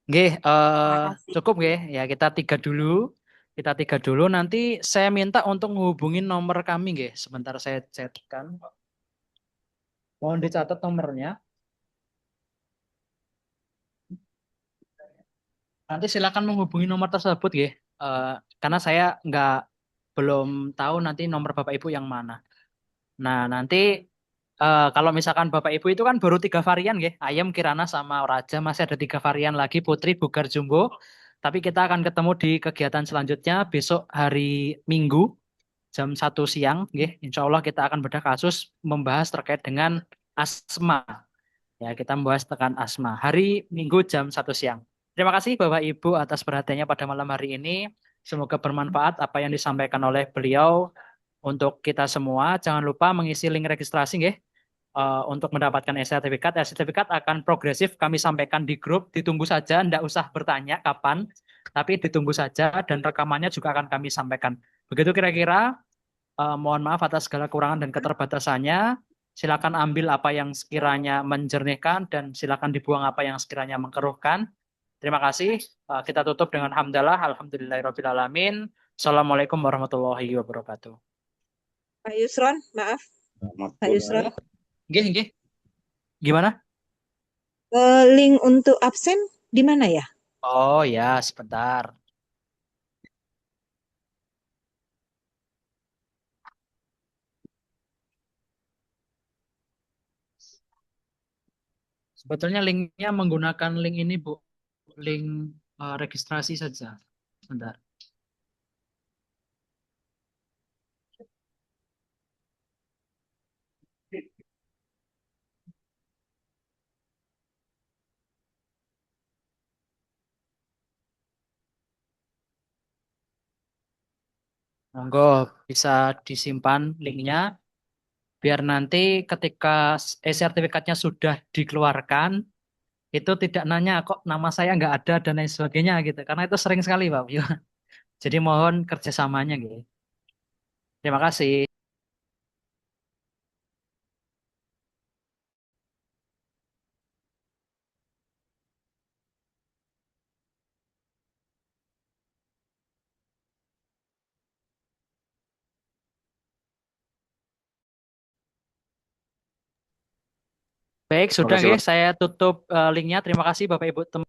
Nggih, Makasih. cukup nggih. Ya, kita tiga dulu. Kita tiga dulu. Nanti saya minta untuk menghubungi nomor kami nggih. Sebentar saya chatkan. Mohon dicatat nomornya. Nanti silakan menghubungi nomor tersebut nggih. Karena saya belum tahu nanti nomor Bapak Ibu yang mana. Nah, nanti kalau misalkan Bapak Ibu itu kan baru 3 varian nggih. Ayam, Kirana, sama Raja. Masih ada 3 varian lagi, Putri, Bugar, Jumbo. Tapi kita akan ketemu di kegiatan selanjutnya besok hari Minggu jam 1 siang. Nggih. Insya Allah kita akan bedah kasus membahas terkait dengan asma. Ya, kita membahas tekan asma. Hari Minggu jam 1 siang. Terima kasih Bapak Ibu atas perhatiannya pada malam hari ini. Semoga bermanfaat apa yang disampaikan oleh beliau untuk kita semua. Jangan lupa mengisi link registrasi nggih. Untuk mendapatkan e-sertifikat. E-sertifikat akan progresif kami sampaikan di grup. Ditunggu saja, tidak usah bertanya kapan. Tapi ditunggu saja dan rekamannya juga akan kami sampaikan. Begitu kira-kira. Mohon maaf atas segala kekurangan dan keterbatasannya. Silakan ambil apa yang sekiranya menjernihkan dan silakan dibuang apa yang sekiranya mengkeruhkan. Terima kasih. Kita tutup dengan hamdalah. Alhamdulillahirrahmanirrahim. Assalamualaikum warahmatullahi wabarakatuh. Pak Yusron, maaf. Pak Yusron. Nggih. Gimana? Link untuk absen di mana ya? Oh ya, sebentar. Sebetulnya linknya menggunakan link ini, Bu. Link registrasi saja. Sebentar. Monggo bisa disimpan linknya. Biar nanti ketika e-sertifikatnya sudah dikeluarkan, itu tidak nanya kok nama saya nggak ada dan lain sebagainya gitu. Karena itu sering sekali, Pak. Jadi mohon kerjasamanya gitu. Terima kasih. Baik, sudah kasih, nggih. Pak. Saya tutup linknya. Terima kasih Bapak Ibu teman.